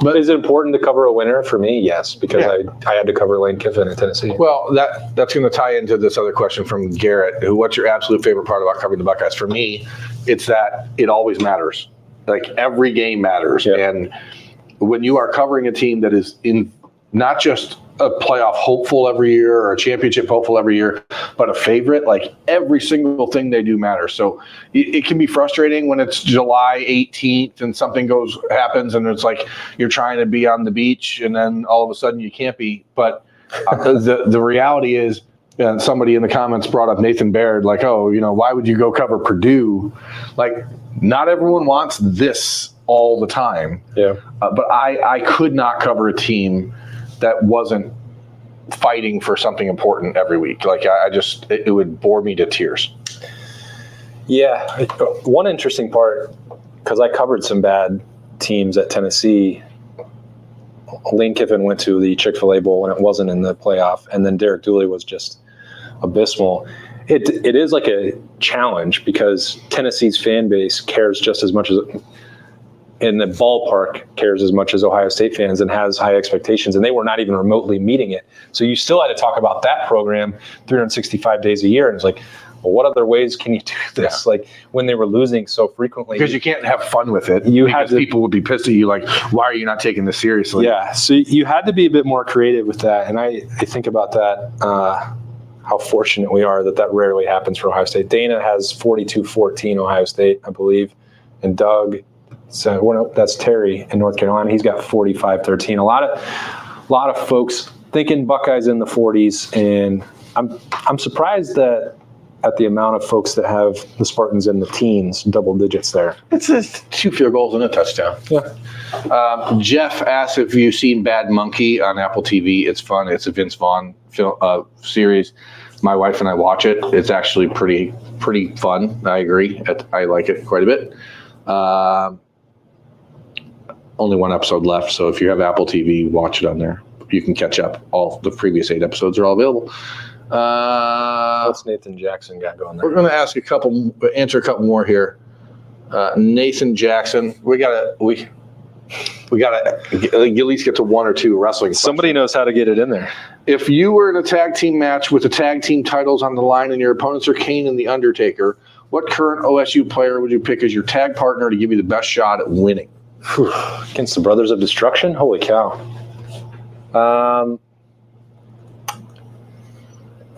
But is it important to cover a winner? For me, yes, because I had to cover Lane Kiffin in Tennessee. Well, that's going to tie into this other question from Garrett. What's your absolute favorite part about covering the Buckeyes? For me, it's that it always matters. Like, every game matters. Yeah. And when you are covering a team that is in not just a playoff hopeful every year or a championship hopeful every year, but a favorite, like, every single thing they do matters. So it can be frustrating when it's July 18th and something happens and it's like you're trying to be on the beach and then all of a sudden you can't be. But the reality is, and somebody in the comments brought up Nathan Baird, like, why would you go cover Purdue? Like, not everyone wants this all the time. Yeah. But I could not cover a team that wasn't fighting for something important every week. Like, it would bore me to tears. Yeah. One interesting part, because I covered some bad teams at Tennessee, Lane Kiffin went to the Chick-fil-A Bowl when it wasn't in the playoff, and then Derek Dooley was just abysmal. It is like a challenge because Tennessee's fan base cares just as much as, in the ballpark, cares as much as Ohio State fans and has high expectations, and they were not even remotely meeting it. So you still had to talk about that program 365 days a year, and it's like, well, what other ways can you do this? Yeah. Like when they were losing so frequently. Because you can't have fun with it. People would be pissed at you like, why are you not taking this seriously? Yeah, so you had to be a bit more creative with that, and I think about that, how fortunate we are that rarely happens for Ohio State. Dana has 42-14 Ohio State, I believe, and Doug, that's Terry in North Carolina. He's got 45-13. A lot of folks thinking Buckeyes in the 40s, and I'm surprised that at the amount of folks that have the Spartans in the teens, double digits there. It's just 2 field goals and a touchdown. Yeah. Jeff asked if you've seen Bad Monkey on Apple TV. It's fun. It's a Vince Vaughn series. My wife and I watch it. It's actually pretty fun. I agree. I like it quite a bit. Only 1 episode left, so if you have Apple TV, watch it on there. You can catch up. All the previous 8 episodes are all available. What's Nathan Jackson got going there? We're going to answer a couple more here. Nathan Jackson, we gotta at least get to 1 or 2 wrestling. Somebody knows how to get it in there. If you were in a tag team match with the tag team titles on the line and your opponents are Kane and The Undertaker, what current OSU player would you pick as your tag partner to give you the best shot at winning? Against the Brothers of Destruction? Holy cow.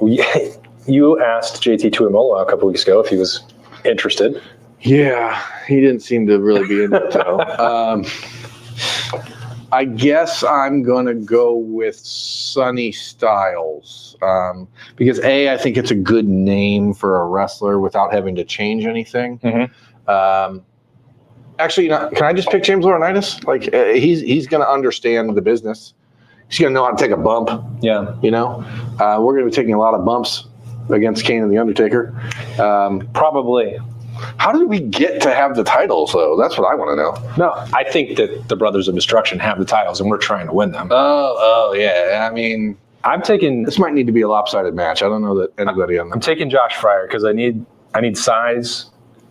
You asked JT Tuimoloau a couple weeks ago if he was interested. Yeah, he didn't seem to really be into it, though. I guess I'm going to go with Sonny Styles because, I think it's a good name for a wrestler without having to change anything. Mm-hmm. Actually, can I just pick James Laurinaitis? Like, he's going to understand the business. He's going to know how to take a bump. Yeah. We're going to be taking a lot of bumps against Kane and The Undertaker. Probably. How did we get to have the titles, though? That's what I want to know. No, I think that the Brothers of Destruction have the titles, and we're trying to win them. Oh, yeah. I mean, this might need to be a lopsided match. I don't know that anybody on that. I'm taking Josh Fryer because I need size.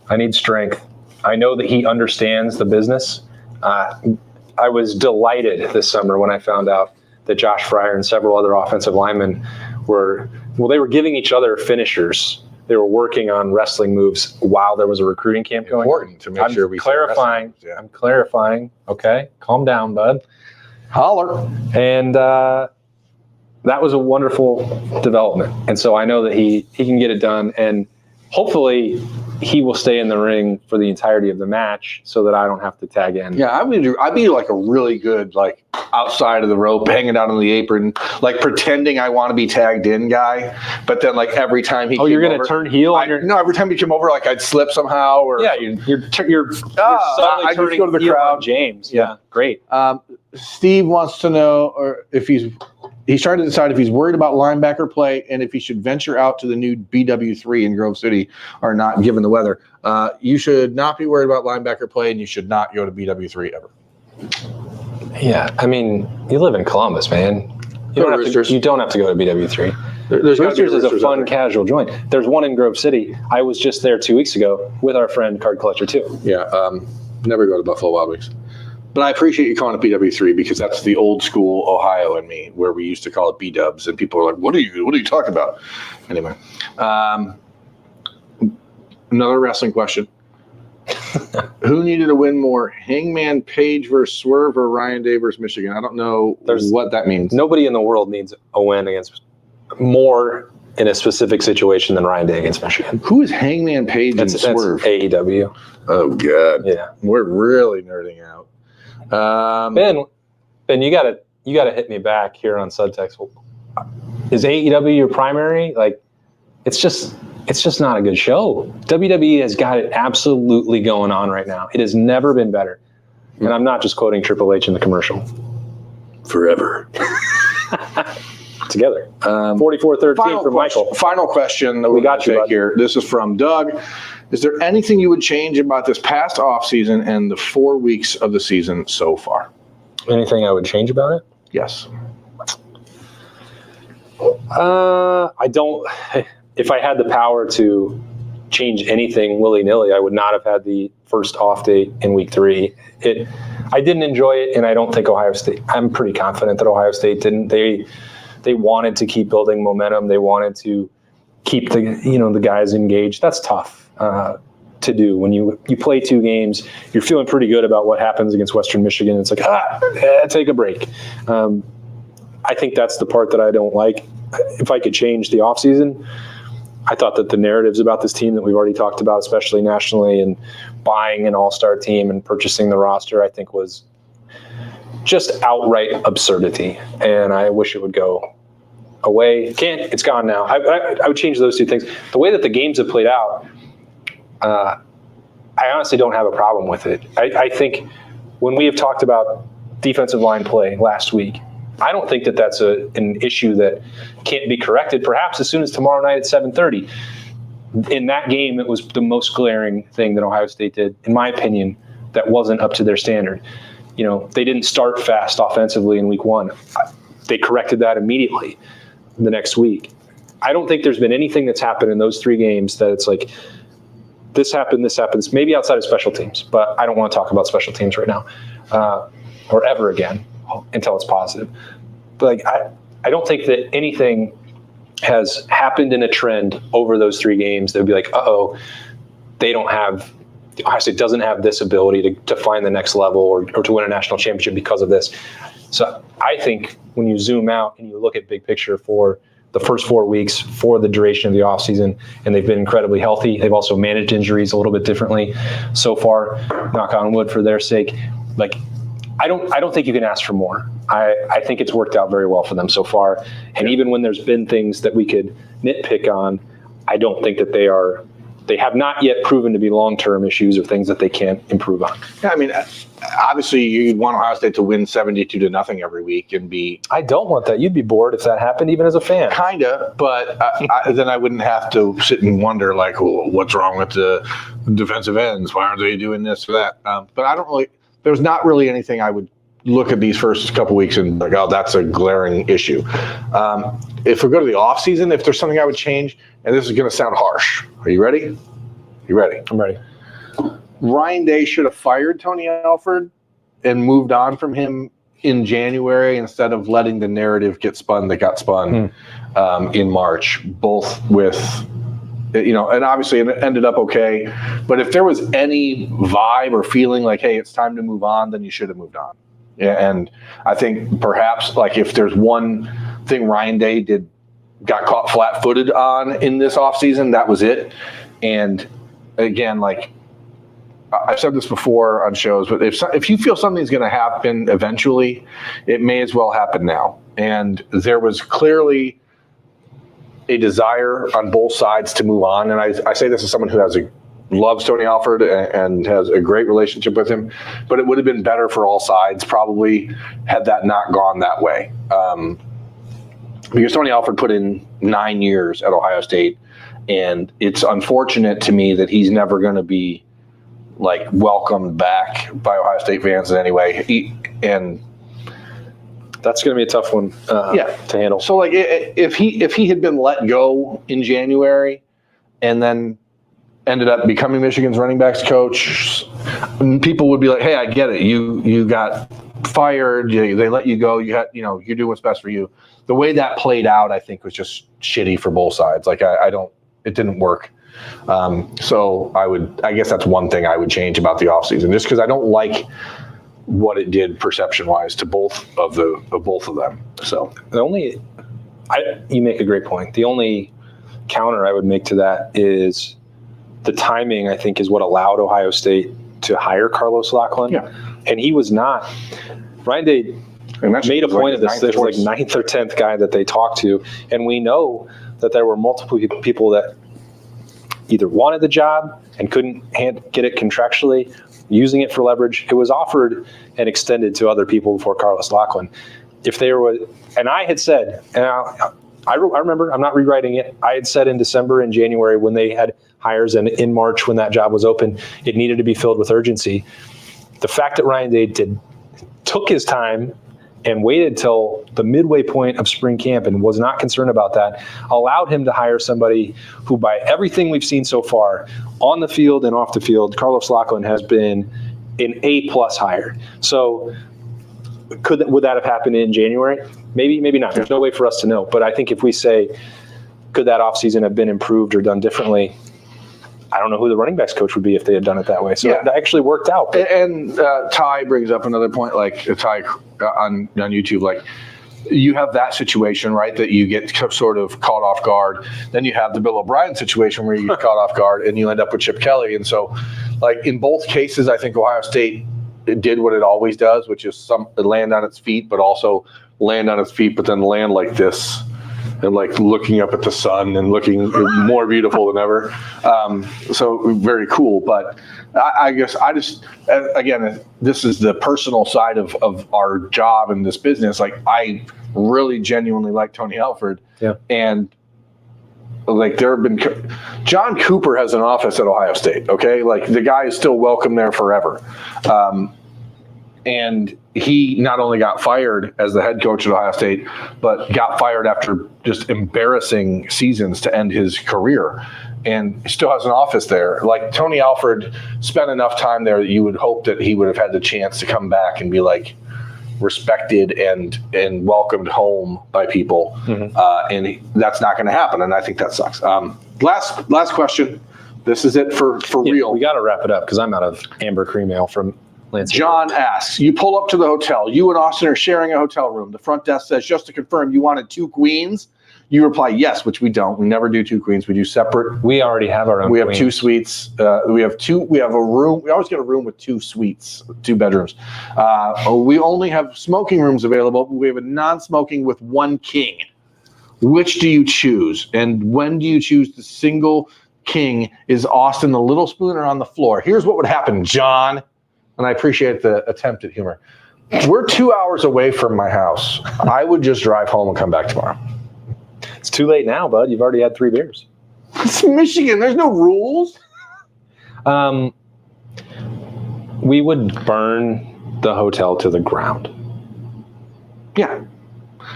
I need strength. I know that he understands the business. I was delighted this summer when I found out that Josh Fryer and several other offensive linemen they were giving each other finishers. They were working on wrestling moves while there was a recruiting camp going. Important to make sure we clarifying. Yeah. I'm clarifying. Okay, calm down, bud. Holler. And that was a wonderful development. And so I know that he can get it done, and hopefully he will stay in the ring for the entirety of the match so that I don't have to tag in. Yeah, I'd be like a really good, like, outside of the rope, hanging out on the apron, like pretending I want to be tagged in guy. But then, like, every time he you're going to turn heel? No, every time he came over, like, I'd slip somehow. Or yeah, you're suddenly I turning just go to the heel crowd. on James. Yeah, great. Steve wants to know, or if he's trying to decide if he's worried about linebacker play and if he should venture out to the new BW3 in Grove City or not, given the weather. You should not be worried about linebacker play, and you should not go to BW3 ever. Yeah, I mean, you live in Columbus, man. You don't have to go to BW3. There's Roosters is a fun, casual joint. There's one in Grove City. I was just there 2 weeks ago with our friend Card Collector 2. Yeah, never go to Buffalo Wild Wings. But I appreciate you calling it BW3 because that's the old school Ohio in me, where we used to call it B-dubs, and people are like, "What are you talking about?" Anyway, another wrestling question: who needed to win more, Hangman Page versus Swerve or Ryan Day versus Michigan? I don't know what that means. Nobody in the world needs a win against more in a specific situation than Ryan Day against Michigan. Who is Hangman Page and Swerve? That's AEW. Oh God, yeah, we're really nerding out. Ben, you gotta hit me back here on Subtext. Is AEW your primary? Like, it's just not a good show. WWE has got it absolutely going on right now. It has never been better. And I'm not just quoting Triple H in the commercial. Forever. Together. 44-13 for Michael. Final question that we got you here. This is from Doug. Is there anything you would change about this past offseason and the 4 weeks of the season so far? Anything I would change about it? Yes. I don't. If I had the power to change anything willy-nilly, I would not have had the first off date in week 3. I didn't enjoy it, and I don't think Ohio State. I'm pretty confident that Ohio State didn't. They wanted to keep building momentum. They wanted to keep the guys engaged. That's tough to do when you play 2 games. You're feeling pretty good about what happens against Western Michigan. It's like take a break. I think that's the part that I don't like. If I could change the offseason, I thought that the narratives about this team that we've already talked about, especially nationally, and buying an all-star team and purchasing the roster, I think was just outright absurdity. And I wish it would go away. It's gone now. I would change those 2 things. The way that the games have played out, I honestly don't have a problem with it. I think when we have talked about defensive line play last week, I don't think that that's an issue that can't be corrected, perhaps as soon as tomorrow night at 7:30. In that game, it was the most glaring thing that Ohio State did, in my opinion, that wasn't up to their standard. They didn't start fast offensively in week 1. They corrected that immediately the next week. I don't think there's been anything that's happened in those 3 games that it's like, this happens, maybe outside of special teams, but I don't want to talk about special teams right now or ever again until it's positive. But I don't think that anything has happened in a trend over those 3 games that would be like, Ohio State doesn't have this ability to find the next level or to win a national championship because of this. So I think when you zoom out and you look at big picture for the first 4 weeks, for the duration of the offseason, and they've been incredibly healthy. They've also managed injuries a little bit differently so far, knock on wood for their sake. I don't think you can ask for more. I think it's worked out very well for them so far. And even when there's been things that we could nitpick on, I don't think that they have not yet proven to be long-term issues or things that they can't improve on. Yeah, I mean, obviously you'd want Ohio State to win 72-0 every week and be. I don't want that. You'd be bored if that happened, even as a fan. Kinda, but then I wouldn't have to sit and wonder what's wrong with the defensive ends? Why aren't they doing this or that? But I don't really. There's not really anything I would look at these first couple weeks and like, oh, that's a glaring issue. If we go to the offseason, if there's something I would change, and this is going to sound harsh. Are you ready? You ready? I'm ready. Ryan Day should have fired Tony Alford and moved on from him in January instead of letting the narrative get spun that got spun in March, both with, and obviously it ended up okay. But if there was any vibe or feeling like, hey, it's time to move on, then you should have moved on. Yeah, and I think perhaps if there's one thing Ryan Day got caught flat-footed on in this offseason, that was it. And again, I've said this before on shows, but if you feel something's going to happen eventually, it may as well happen now. And there was clearly a desire on both sides to move on. And I say this as someone who loves Tony Alford and has a great relationship with him, but it would have been better for all sides probably had that not gone that way. Because Tony Alford put in 9 years at Ohio State, and it's unfortunate to me that he's never going to be welcomed back by Ohio State fans in any way. And that's going to be a tough one to handle. So if he had been let go in January and then ended up becoming Michigan's running backs coach, people would be like, hey, I get it. You got fired. They let you go. You had, you're doing what's best for you. The way that played out, I think, was just shitty for both sides. It didn't work. So I guess that's one thing I would change about the offseason, just because I don't like what it did perception-wise to both of them. So you make a great point. The only counter I would make to that is the timing, I think, is what allowed Ohio State to hire Carlos Lachlan. Yeah. And he was not. Ryan Day made a point of this. There's 9th or 10th guy that they talked to. And we know that there were multiple people that either wanted the job and couldn't get it contractually, using it for leverage. It was offered and extended to other people before Carlos Lachlan. If there was, and I had said, and I remember, I'm not rewriting it. I had said in December and January when they had hires, and in March when that job was open, it needed to be filled with urgency. The fact that Ryan Day took his time and waited till the midway point of spring camp and was not concerned about that, allowed him to hire somebody who, by everything we've seen so far, on the field and off the field, Carlos Lachlan has been an A-plus hire. So would that have happened in January? Maybe not. There's no way for us to know. But I think if we say, could that offseason have been improved or done differently, I don't know who the running backs coach would be if they had done it that way. So that actually worked out. And Ty brings up another point, like Ty on YouTube, like you have that situation, right, that you get sort of caught off guard. Then you have the Bill O'Brien situation where you get caught off guard and you end up with Chip Kelly. And so, like in both cases, I think Ohio State did what it always does, which is land on its feet, but also land on its feet, but then land like this. And like looking up at the sun and looking more beautiful than ever. So very cool. But I guess again, this is the personal side of our job in this business. Like I really genuinely like Tony Alford. Yeah. And like there have been, John Cooper has an office at Ohio State. Okay. Like the guy is still welcome there forever. And he not only got fired as the head coach at Ohio State, but got fired after just embarrassing seasons to end his career. And he still has an office there. Like Tony Alford spent enough time there that you would hope that he would have had the chance to come back and be like respected and welcomed home by people. And that's not going to happen. And I think that sucks. Last question. This is it for real. We got to wrap it up because I'm out of amber cream ale from Lansing. John asks, you pull up to the hotel. You and Austin are sharing a hotel room. The front desk says, just to confirm, you wanted 2 queens? You reply, yes, which we don't. We never do 2 queens. We do separate. We already have our own We have queens. 2 suites. We have a room. We always get a room with 2 suites, 2 bedrooms. We only have smoking rooms available. We have a non-smoking with 1 king. Which do you choose? And when do you choose the single king? Is Austin the little spooner on the floor? Here's what would happen, John. And I appreciate the attempt at humor. We're 2 hours away from my house. I would just drive home and come back tomorrow. It's too late now, bud. You've already had 3 beers. It's Michigan. There's no rules. We would burn the hotel to the ground. Yeah.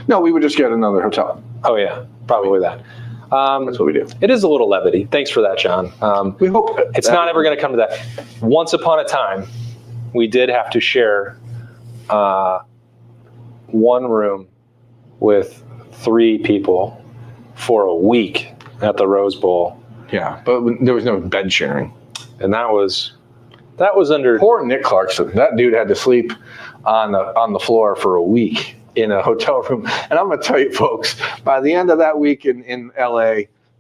No, we would just get another hotel. Oh, yeah. Probably that. That's what we do. It is a little levity. Thanks for that, John. We hope it's not ever going to come to that. Once upon a time, we did have to share 1 room with 3 people for a week at the Rose Bowl. Yeah, but there was no bed sharing. And that was under Poor Nick Clarkson. That dude had to sleep on the floor for a week in a hotel room. And I'm going to tell you, folks, by the end of that week in LA,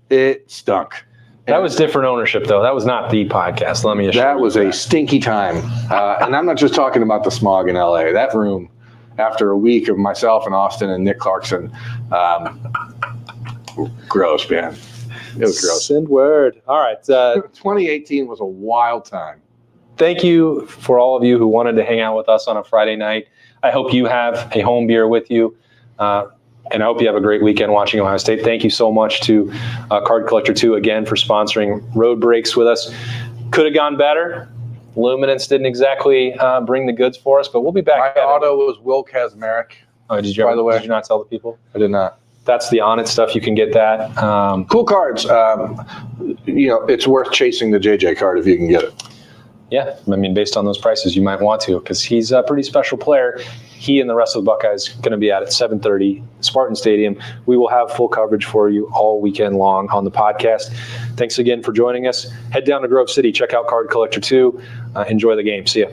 it stunk. That was different ownership, though. That was not the podcast. Let me assure you. That was a stinky time. And I'm not just talking about the smog in LA. That room, after a week of myself and Austin and Nick Clarkson, gross, man. It was gross. Send word. All right. 2018 was a wild time. Thank you for all of you who wanted to hang out with us on a Friday night. I hope you have a home beer with you. And I hope you have a great weekend watching Ohio State. Thank you so much to Card Collector 2 again for sponsoring Road Breaks with us. Could have gone better. Luminance didn't exactly bring the goods for us, but we'll be back. My auto was Will Kazmarek. Oh, did you? By the way, did you not tell the people? I did not. That's the On It stuff. You can get that. Cool cards. It's worth chasing the JJ card if you can get it. Yeah, I mean, based on those prices, you might want to because he's a pretty special player. He and the rest of the Buckeyes going to be out at 7:30 Spartan Stadium. We will have full coverage for you all weekend long on the podcast. Thanks again for joining us. Head down to Grove City. Check out Card Collector 2. Enjoy the game. See ya.